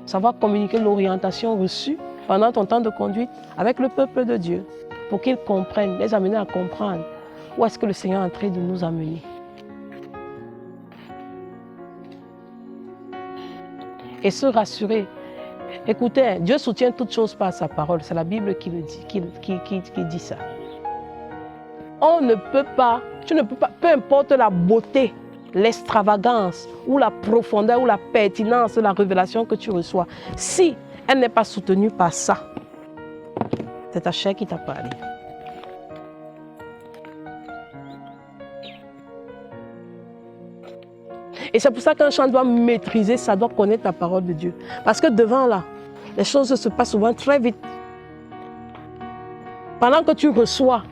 Savoir communiquer l'orientation reçue pendant ton temps de conduite avec le peuple de Dieu pour qu'ils comprennent, les amener à comprendre où est-ce que le Seigneur est en train de nous amener. Et se rassurer. Écoutez, Dieu soutient toutes choses par sa parole. C'est la Bible qui le dit, qui dit ça. On ne peut pas, tu ne peux pas, peu importe la beauté, l'extravagance ou la profondeur ou la pertinence de la révélation que tu reçois, si elle n'est pas soutenue par ça, c'est ta chair qui t'a parlé. Et c'est pour ça qu'un chant doit maîtriser ça, doit connaître la parole de Dieu. Parce que devant là, les choses se passent souvent très vite. Pendant que tu reçois,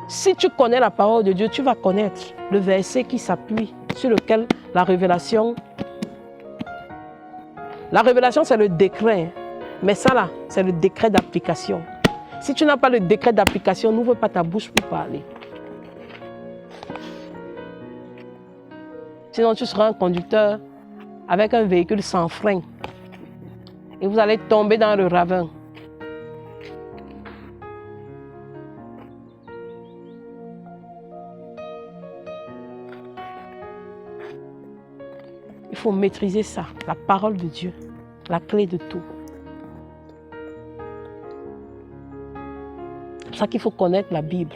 si tu connais la parole de Dieu, tu vas connaître le verset qui s'appuie sur lequel la révélation... La révélation, c'est le décret. Mais ça là, c'est le décret d'application. Si tu n'as pas le décret d'application, n'ouvre pas ta bouche pour parler. Sinon, tu seras un conducteur avec un véhicule sans frein. Et vous allez tomber dans le ravin. Il faut maîtriser ça, la parole de Dieu, la clé de tout. C'est pour ça qu'il faut connaître la Bible.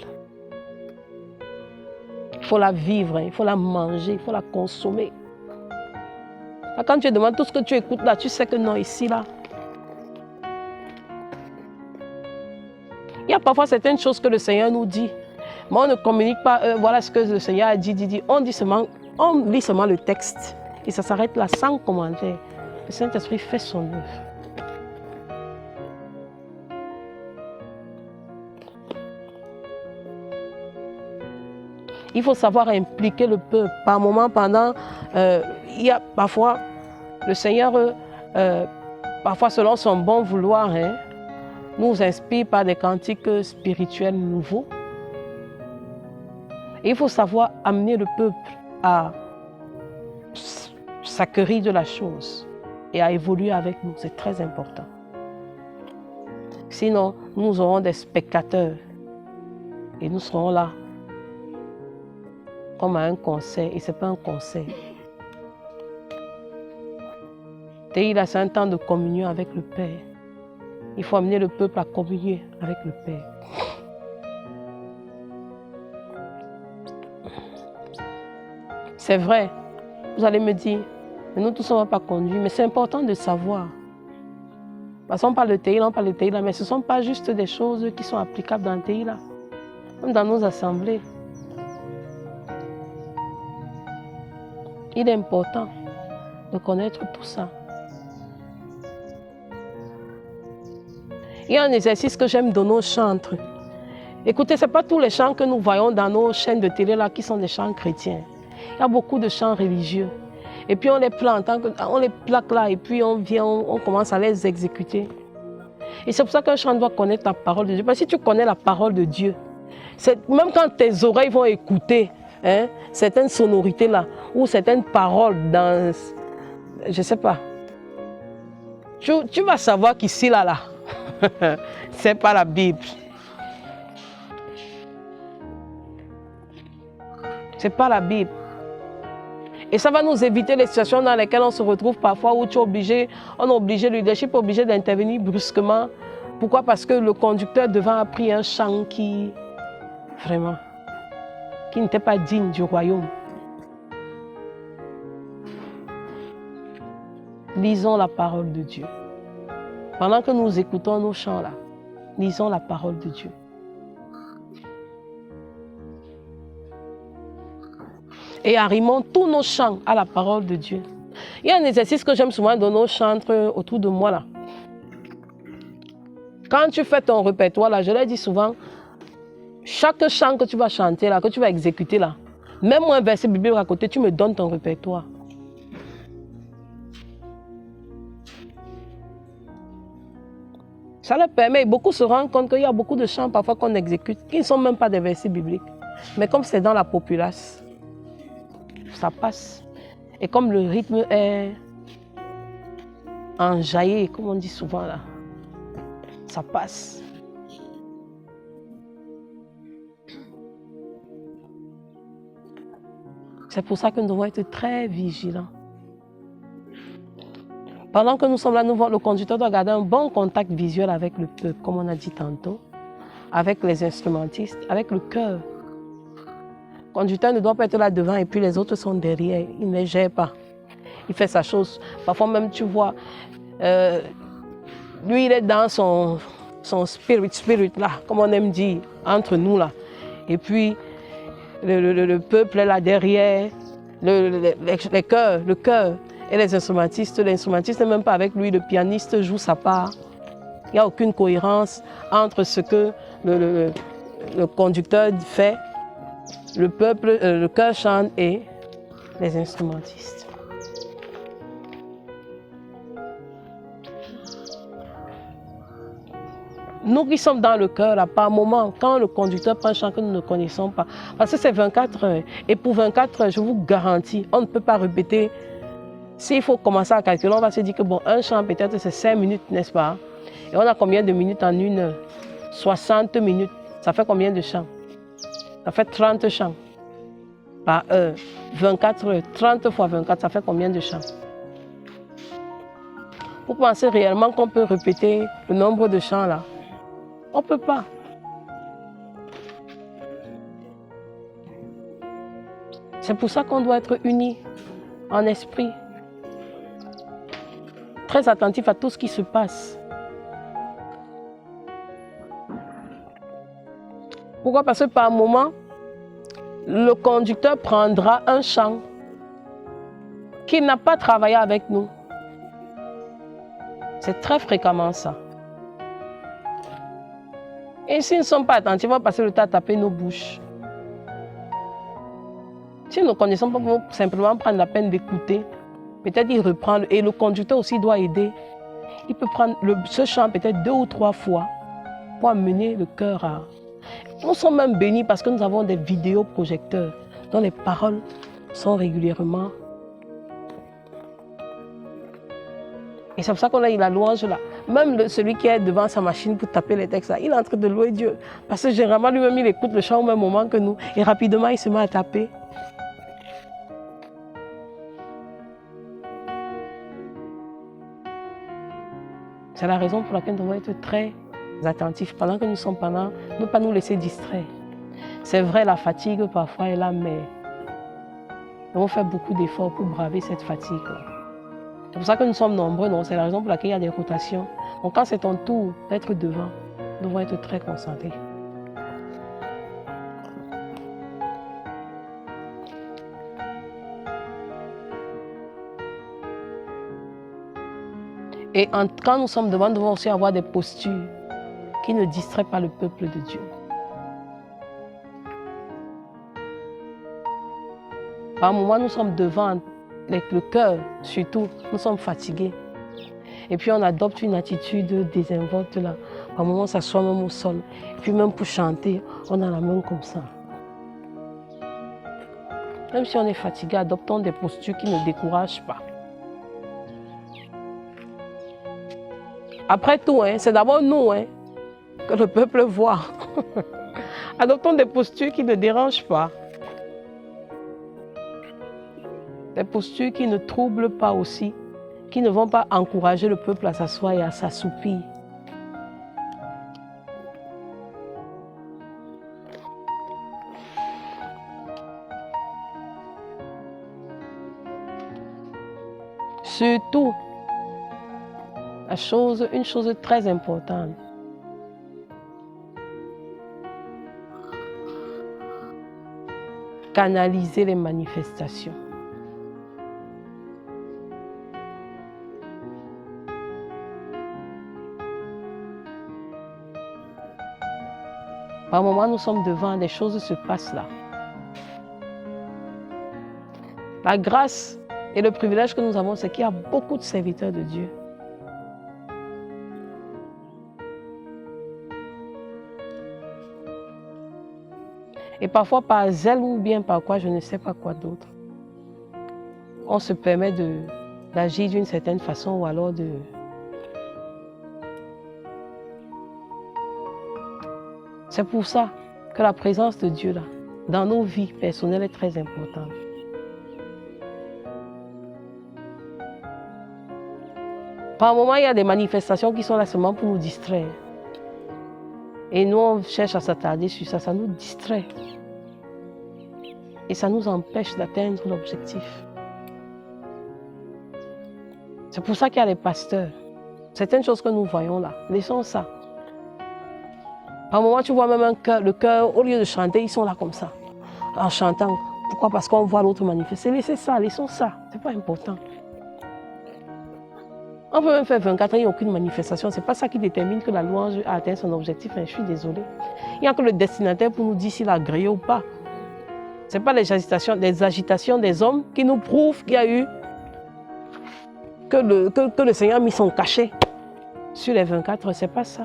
Il faut la vivre, il faut la manger, il faut la consommer. Quand tu demandes tout ce que tu écoutes là, tu sais que non, ici, là. Il y a parfois certaines choses que le Seigneur nous dit, mais on ne communique pas, voilà ce que le Seigneur a dit. On lit seulement le texte. Et ça s'arrête là, sans commentaire. Le Saint-Esprit fait son œuvre. Il faut savoir impliquer le peuple. Par moment, il y a parfois, le Seigneur, parfois selon son bon vouloir, nous inspire par des cantiques spirituels nouveaux. Et il faut savoir amener le peuple à s'acquérir de la chose et à évoluer avec nous. C'est très important. Sinon, nous aurons des spectateurs et nous serons là comme à un concert, et ce n'est pas un concert. C'est un temps de communion avec le Père. Il faut amener le peuple à communier avec le Père. C'est vrai, vous allez me dire, Mais nous tous, on ne va pas conduire. Mais c'est important de savoir. Parce qu'on parle de Tehillah, mais ce ne sont pas juste des choses qui sont applicables dans le Tehillah. Comme dans nos assemblées. Il est important de connaître tout ça. Il y a un exercice que j'aime donner aux chantres. Écoutez, ce n'est pas tous les chants que nous voyons dans nos chaînes de télé là qui sont des chants chrétiens. Il y a beaucoup de chants religieux. Et puis on les plante, on les plaque là, et puis on vient, on commence à les exécuter. Et c'est pour ça qu'un chant doit connaître la parole de Dieu. Parce que si tu connais la parole de Dieu, même quand tes oreilles vont écouter certaines sonorités là, ou certaines paroles dans, je ne sais pas, tu vas savoir qu'ici là, c'est pas la Bible. C'est pas la Bible. Et ça va nous éviter les situations dans lesquelles on se retrouve parfois où on est obligé, le leadership est obligé d'intervenir brusquement. Pourquoi? Parce que le conducteur devant a pris un chant qui n'était pas digne du royaume. Lisons la parole de Dieu. Pendant que nous écoutons nos chants là, lisons la parole de Dieu. Et arrimons tous nos chants à la parole de Dieu. Il y a un exercice que j'aime souvent donner aux chantres autour de moi là. Quand tu fais ton répertoire là, je leur dis souvent, chaque chant que tu vas chanter là, que tu vas exécuter là, même un verset biblique à côté, tu me donnes ton répertoire. Ça leur permet, beaucoup se rendent compte qu'il y a beaucoup de chants parfois qu'on exécute, qui ne sont même pas des versets bibliques. Mais comme c'est dans la populace, ça passe. Et comme le rythme est enjaillé, comme on dit souvent là, ça passe. C'est pour ça que nous devons être très vigilants. Pendant que nous sommes là, le conducteur doit garder un bon contact visuel avec le peuple, comme on a dit tantôt, avec les instrumentistes, avec le cœur. Le conducteur ne doit pas être là devant et puis les autres sont derrière. Il ne les gère pas. Il fait sa chose. Parfois même, tu vois, lui, il est dans son spirit là, comme on aime dire, entre nous là. Et puis, le peuple est là derrière, le cœur et les instrumentistes. L'instrumentiste n'est même pas avec lui, le pianiste joue sa part. Il n'y a aucune cohérence entre ce que le conducteur fait, le peuple, le cœur chante et les instrumentistes. Nous qui sommes dans le cœur, là, par moment, quand le conducteur prend un chant que nous ne connaissons pas, parce que c'est 24 heures, et pour 24 heures, je vous garantis, on ne peut pas répéter. S'il faut commencer à calculer, on va se dire que bon, un chant peut-être c'est 5 minutes, n'est-ce pas? Et on a combien de minutes en une heure? 60 minutes. Ça fait combien de chants? Ça fait 30 chants par heure. 24 heures, 30 fois 24, ça fait combien de chants? Vous pensez réellement qu'on peut répéter le nombre de chants là? On ne peut pas. C'est pour ça qu'on doit être unis en esprit. Très attentif à tout ce qui se passe. Pourquoi? Parce que par moment, le conducteur prendra un chant qu'il n'a pas travaillé avec nous. C'est très fréquemment ça. Et s'ils ne sont pas attentifs, on va passer le temps à taper nos bouches. Si nous ne connaissons pas, nous simplement prendre la peine d'écouter. Peut-être il reprend, et le conducteur aussi doit aider. Il peut prendre ce chant peut-être 2 ou 3 fois pour amener le cœur à... Nous sommes même bénis parce que nous avons des vidéoprojecteurs dont les paroles sont régulièrement. Et c'est pour ça qu'on a eu la louange là. Même celui qui est devant sa machine pour taper les textes là, il est en train de louer Dieu. Parce que généralement lui-même il écoute le chant au même moment que nous. Et rapidement il se met à taper. C'est la raison pour laquelle nous devons être très attentifs pendant que nous sommes pendant, ne pas nous laisser distraire. C'est vrai, la fatigue parfois est là, mais nous devons faire beaucoup d'efforts pour braver cette fatigue. C'est pour ça que nous sommes nombreux, non? C'est la raison pour laquelle il y a des rotations. Donc quand c'est ton tour d'être devant, nous devons être très concentrés. Et quand nous sommes devant, nous devons aussi avoir des postures qui ne distraient pas le peuple de Dieu. Par moments, nous sommes devant, avec le cœur surtout, nous sommes fatigués. Et puis on adopte une attitude désinvolte là. Par moments, on s'assoit même au sol. Et puis même pour chanter, on a la main comme ça. Même si on est fatigué, adoptons des postures qui ne découragent pas. Après tout, c'est d'abord nous que le peuple voit. Adoptons des postures qui ne dérangent pas. Des postures qui ne troublent pas aussi, qui ne vont pas encourager le peuple à s'asseoir et à s'assoupir. Surtout, une chose très importante. Canaliser les manifestations. Par moments, nous sommes devant, des choses se passent là. La grâce et le privilège que nous avons, c'est qu'il y a beaucoup de serviteurs de Dieu. Et parfois par zèle ou bien par quoi, je ne sais pas quoi d'autre. On se permet d'agir d'une certaine façon ou alors de... C'est pour ça que la présence de Dieu là, dans nos vies personnelles est très importante. Par moments, il y a des manifestations qui sont là seulement pour nous distraire. Et nous, on cherche à s'attarder sur ça, ça nous distrait. Et ça nous empêche d'atteindre l'objectif. C'est pour ça qu'il y a les pasteurs. Certaines choses que nous voyons là, laissons ça. Par moment, tu vois même le cœur, au lieu de chanter, ils sont là comme ça, en chantant. Pourquoi? Parce qu'on voit l'autre manifester. Laissez ça, laissons ça. Ce n'est pas important. On peut même faire 24 ans, il n'y a aucune manifestation. Ce n'est pas ça qui détermine que la louange a atteint son objectif. Je suis désolée. Il n'y a que le destinataire pour nous dire s'il a grillé ou pas. Ce n'est pas les agitations des hommes qui nous prouvent qu'il y a eu que le Seigneur a mis son cachet sur les 24. Ce n'est pas ça.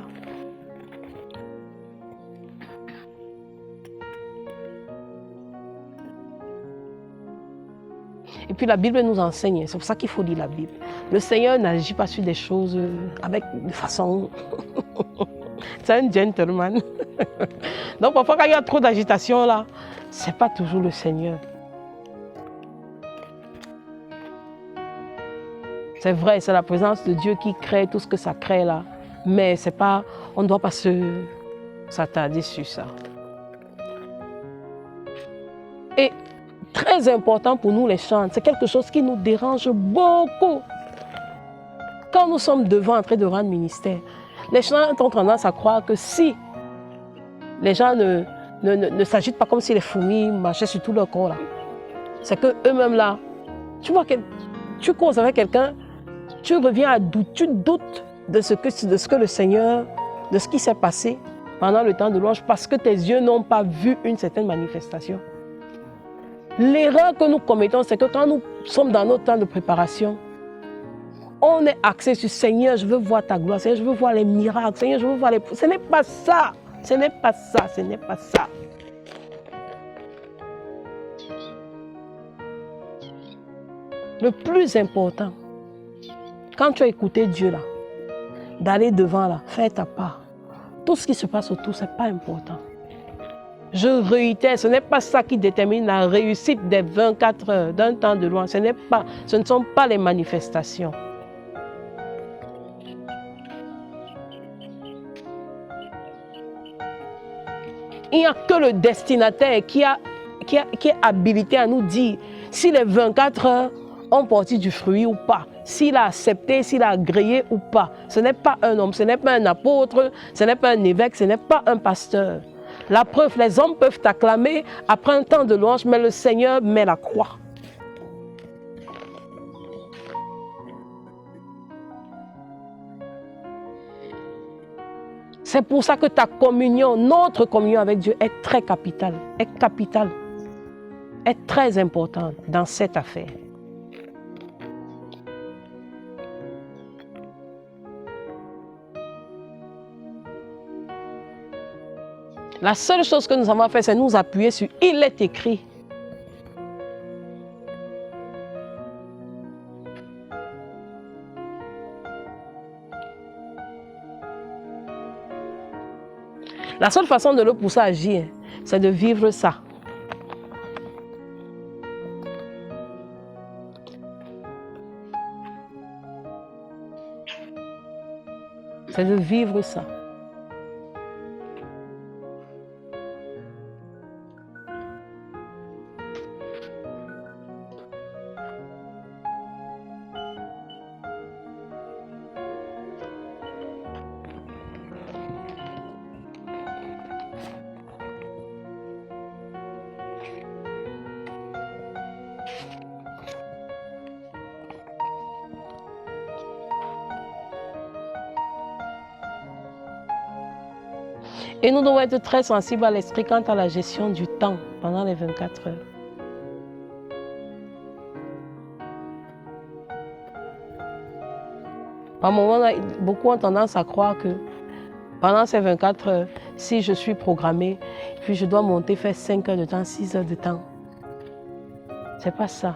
Et puis la Bible nous enseigne, c'est pour ça qu'il faut lire la Bible. Le Seigneur n'agit pas sur des choses de façon... C'est un gentleman. Donc parfois quand il y a trop d'agitation là, c'est pas toujours le Seigneur. C'est vrai, c'est la présence de Dieu qui crée tout ce que ça crée là. Mais c'est pas, on ne doit pas s'attarder sur ça. Et très important pour nous les chants, c'est quelque chose qui nous dérange beaucoup. Quand nous sommes devant en train de rendre ministère, les chants ont tendance à croire que si les gens ne s'agitent pas comme si les fourmis marchaient sur tout leur corps là, c'est qu'eux-mêmes là, tu vois que tu causes avec quelqu'un, tu reviens à douter, tu doutes de ce que le Seigneur, de ce qui s'est passé pendant le temps de louange parce que tes yeux n'ont pas vu une certaine manifestation. L'erreur que nous commettons, c'est que quand nous sommes dans notre temps de préparation, on est axé sur Seigneur, je veux voir ta gloire, Seigneur, je veux voir les miracles, Seigneur, je veux voir les... Ce n'est pas ça, ce n'est pas ça, ce n'est pas ça. Le plus important, quand tu as écouté Dieu là, d'aller devant là, faire ta part, tout ce qui se passe autour, ce n'est pas important. Je réitère, ce n'est pas ça qui détermine la réussite des 24 heures d'un temps de louange. Ce ne sont pas les manifestations. Il n'y a que le destinataire qui est habilité à nous dire si les 24 heures ont porté du fruit ou pas, s'il a accepté, s'il a agréé ou pas. Ce n'est pas un homme, ce n'est pas un apôtre, ce n'est pas un évêque, ce n'est pas un pasteur. La preuve, les hommes peuvent t'acclamer après un temps de louange, mais le Seigneur met la croix. C'est pour ça que ta communion, notre communion avec Dieu est très capitale, est très importante dans cette affaire. La seule chose que nous avons à faire, c'est nous appuyer sur « Il est écrit ». La seule façon de le pousser à agir, c'est de vivre ça. C'est de vivre ça. Et nous devons être très sensibles à l'esprit quant à la gestion du temps pendant les 24 heures. Par moments, beaucoup ont tendance à croire que pendant ces 24 heures, si je suis programmée, puis je dois monter faire 5 heures de temps, 6 heures de temps. C'est pas ça.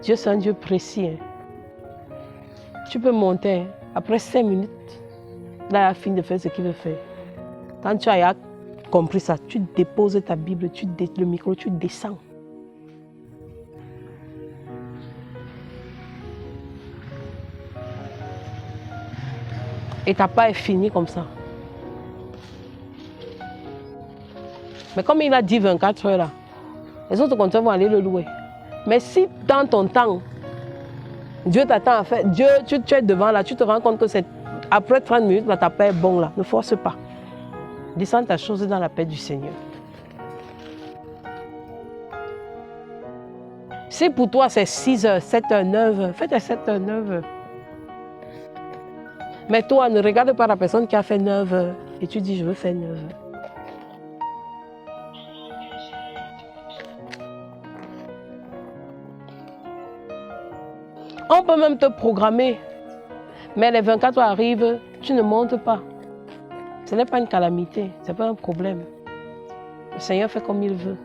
Dieu, c'est un Dieu précis. Tu peux monter après 5 minutes. Là, il a fini de faire ce qu'il veut faire. Quand tu as compris ça, tu déposes ta Bible, le micro, tu descends. Et ta part est finie comme ça. Mais comme il a dit 24 heures là, les autres compteurs vont aller le louer. Mais si dans ton temps, Dieu t'attend à faire, Dieu, tu es devant là, tu te rends compte que c'est après 30 minutes, là, ta paix est bon là. Ne force pas. Descends ta chose dans la paix du Seigneur. Si pour toi c'est 6 heures, 7 heures, 9 heures, fais tes 7 heures, 9 heures. Mais toi, ne regarde pas la personne qui a fait 9 heures et tu dis je veux faire 9 heures. On peut même te programmer. Mais les 24 heures arrivent, tu ne montes pas. Ce n'est pas une calamité, ce n'est pas un problème. Le Seigneur fait comme il veut.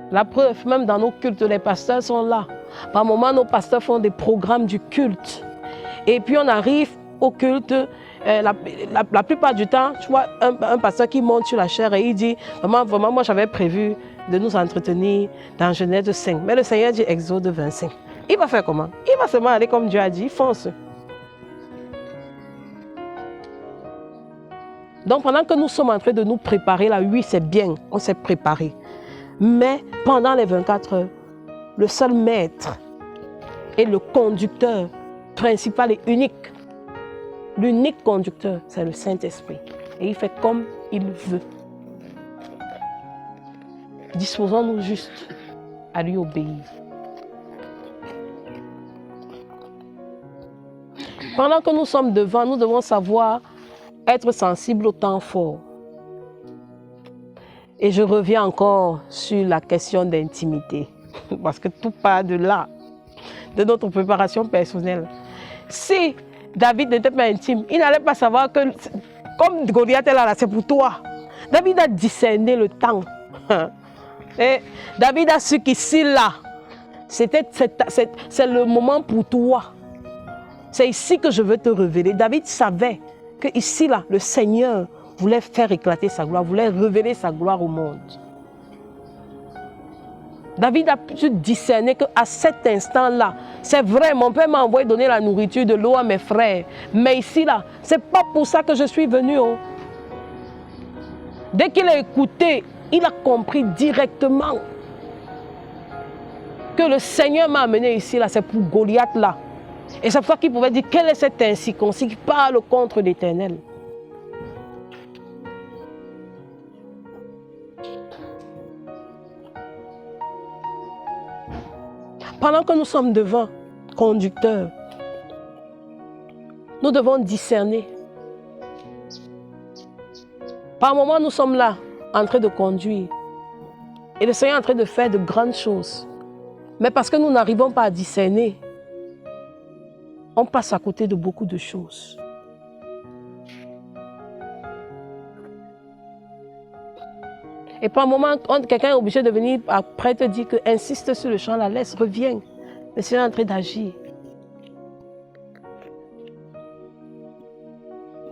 La preuve, même dans nos cultes, les pasteurs sont là. Par moments, nos pasteurs font des programmes du culte. Et puis on arrive au culte, la plupart du temps, tu vois un pasteur qui monte sur la chaire et il dit, vraiment, moi j'avais prévu de nous entretenir dans Genèse 5. Mais le Seigneur dit Exode 25. Il va faire comment? Il va seulement aller comme Dieu a dit, il fonce. Donc pendant que nous sommes en train de nous préparer, là, oui, c'est bien, on s'est préparé. Mais pendant les 24 heures, le seul maître et le conducteur principal et unique, l'unique conducteur, c'est le Saint-Esprit. Et il fait comme il veut. Disposons-nous juste à lui obéir. Pendant que nous sommes devant, nous devons savoir être sensibles au temps fort. Et je reviens encore sur la question d'intimité. Parce que tout part de là, de notre préparation personnelle. Si David n'était pas intime, il n'allait pas savoir que, comme Goliath est là, c'est pour toi. David a discerné le temps. Et David a su qu'ici, là, c'est le moment pour toi. C'est ici que je veux te révéler. David savait que ici, là, le Seigneur voulait faire éclater sa gloire, voulait révéler sa gloire au monde. David a pu discerner qu'à cet instant-là, c'est vrai, mon père m'a envoyé donner la nourriture, de l'eau à mes frères. Mais ici, là, c'est pas pour ça que je suis venu. Oh. Dès qu'il a écouté, il a compris directement que le Seigneur m'a amené ici, là, c'est pour Goliath, là. Et c'est pour ça qu'il pouvait dire, quel est cet incirconcis qui parle contre l'Éternel? Pendant que nous sommes devant conducteur, nous devons discerner. Par moments, nous sommes là, en train de conduire. Et le Seigneur est en train de faire de grandes choses. Mais parce que nous n'arrivons pas à discerner, on passe à côté de beaucoup de choses. Et par moment, quelqu'un est obligé de venir après te dire que insiste sur le champ, la laisse, reviens. Le Seigneur est en train d'agir.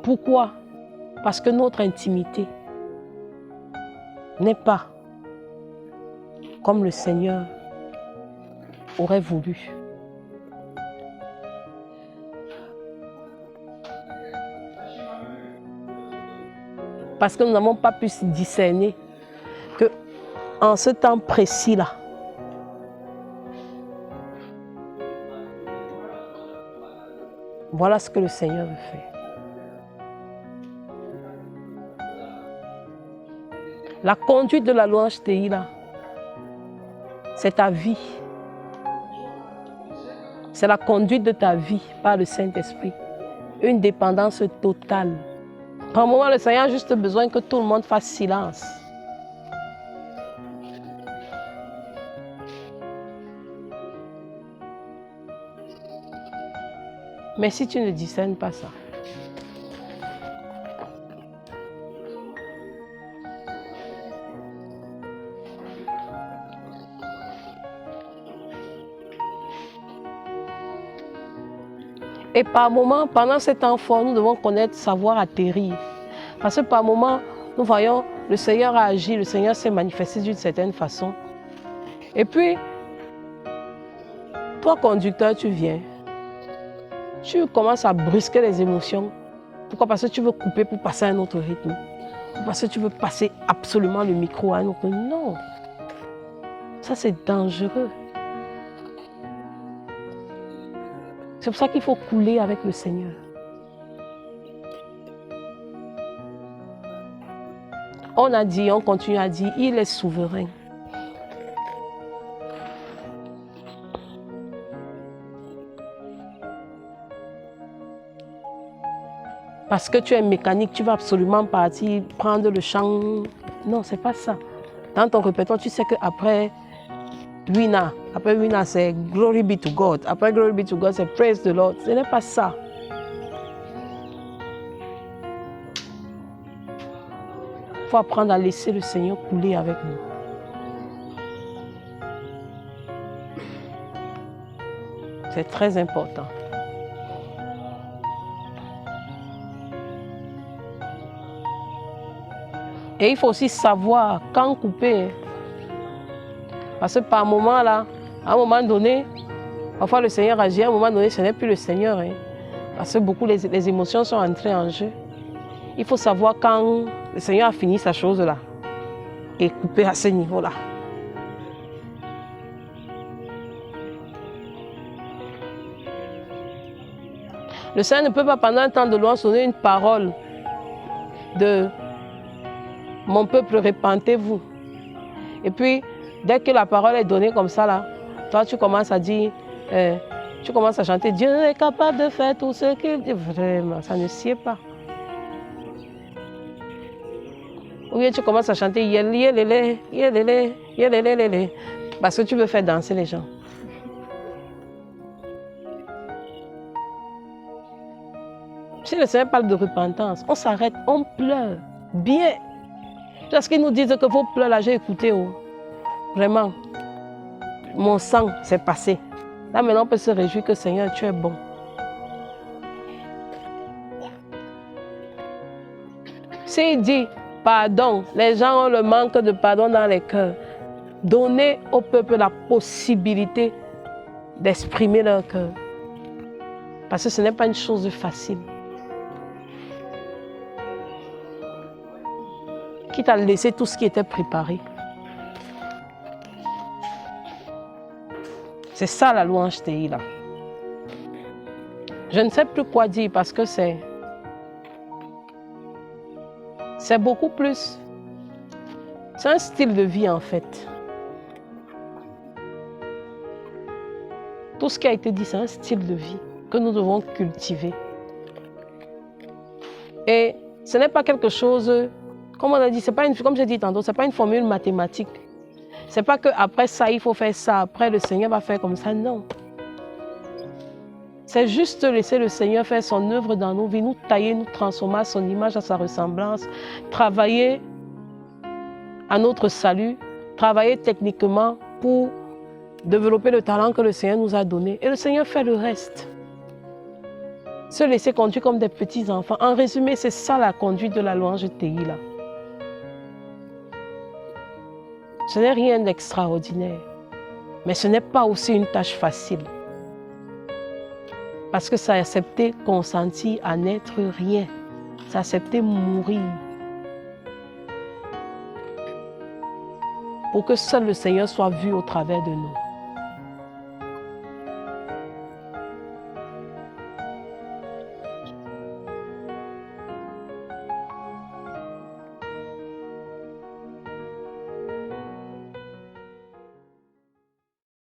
Pourquoi? Parce que notre intimité n'est pas comme le Seigneur aurait voulu. Parce que nous n'avons pas pu discerner que en ce temps précis-là, voilà ce que le Seigneur veut faire. La conduite de la louange Tehillah, c'est ta vie. C'est la conduite de ta vie par le Saint-Esprit. Une dépendance totale. Par moment, le Seigneur a juste besoin que tout le monde fasse silence. Mais si tu ne discernes pas ça, et par moment, pendant cet temps fort, nous devons connaître, savoir atterrir. Parce que par moment, nous voyons, le Seigneur a agi, le Seigneur s'est manifesté d'une certaine façon. Et puis, toi, conducteur, tu viens. Tu commences à brusquer les émotions. Pourquoi? Parce que tu veux couper pour passer à un autre rythme. Parce que tu veux passer absolument le micro à un autre. Non. Ça, c'est dangereux. C'est pour ça qu'il faut couler avec le Seigneur. On a dit, on continue à dire, il est souverain. Parce que tu es mécanique, tu vas absolument partir prendre le chant. Non, c'est pas ça. Dans ton répertoire, tu sais qu'après Wina, c'est Glory be to God. Après Glory be to God, c'est Praise the Lord. Ce n'est pas ça. Il faut apprendre à laisser le Seigneur couler avec nous. C'est très important. Et il faut aussi savoir quand couper. Parce que par moment là, à un moment donné, parfois le Seigneur agit, à un moment donné, ce n'est plus le Seigneur. Parce que beaucoup les émotions sont entrées en jeu. Il faut savoir quand le Seigneur a fini sa chose là. Et couper à ce niveau-là. Le Seigneur ne peut pas pendant un temps de louange donner une parole de « Mon peuple, repentez-vous ». Et puis, dès que la parole est donnée comme ça, là, toi, tu commences à dire, tu commences à chanter « Dieu est capable de faire tout ce qu'il dit ». Vraiment, ça ne sied pas. Ou bien tu commences à chanter « Yelele, yelele, yelele », parce que tu veux faire danser les gens. Si le Seigneur parle de repentance, on s'arrête, on pleure bien. Parce qu'ils nous disent que vos pleurs, là, j'ai écouté. Oh. Vraiment, mon sang s'est passé. Là, maintenant, on peut se réjouir que Seigneur, tu es bon. S'il dit pardon, les gens ont le manque de pardon dans les cœurs. Donnez au peuple la possibilité d'exprimer leur cœur. Parce que ce n'est pas une chose facile. qui t'a laissé tout ce qui était préparé. C'est ça la louange Tehillah. Je ne sais plus quoi dire parce que c'est beaucoup plus. C'est un style de vie en fait. Tout ce qui a été dit, c'est un style de vie que nous devons cultiver. Et ce n'est pas quelque chose, comme on a dit, comme j'ai dit tantôt, ce n'est pas une formule mathématique. Ce n'est pas qu'après ça, il faut faire ça, après le Seigneur va faire comme ça, non. C'est juste laisser le Seigneur faire son œuvre dans nos vies, nous tailler, nous transformer à son image, à sa ressemblance, travailler à notre salut, travailler techniquement pour développer le talent que le Seigneur nous a donné. Et le Seigneur fait le reste. Se laisser conduire comme des petits enfants. En résumé, c'est ça la conduite de la louange Tehillah. Ce n'est rien d'extraordinaire, mais ce n'est pas aussi une tâche facile. Parce que ça a accepté consentir à n'être rien. Ça a accepté mourir. Pour que seul le Seigneur soit vu au travers de nous.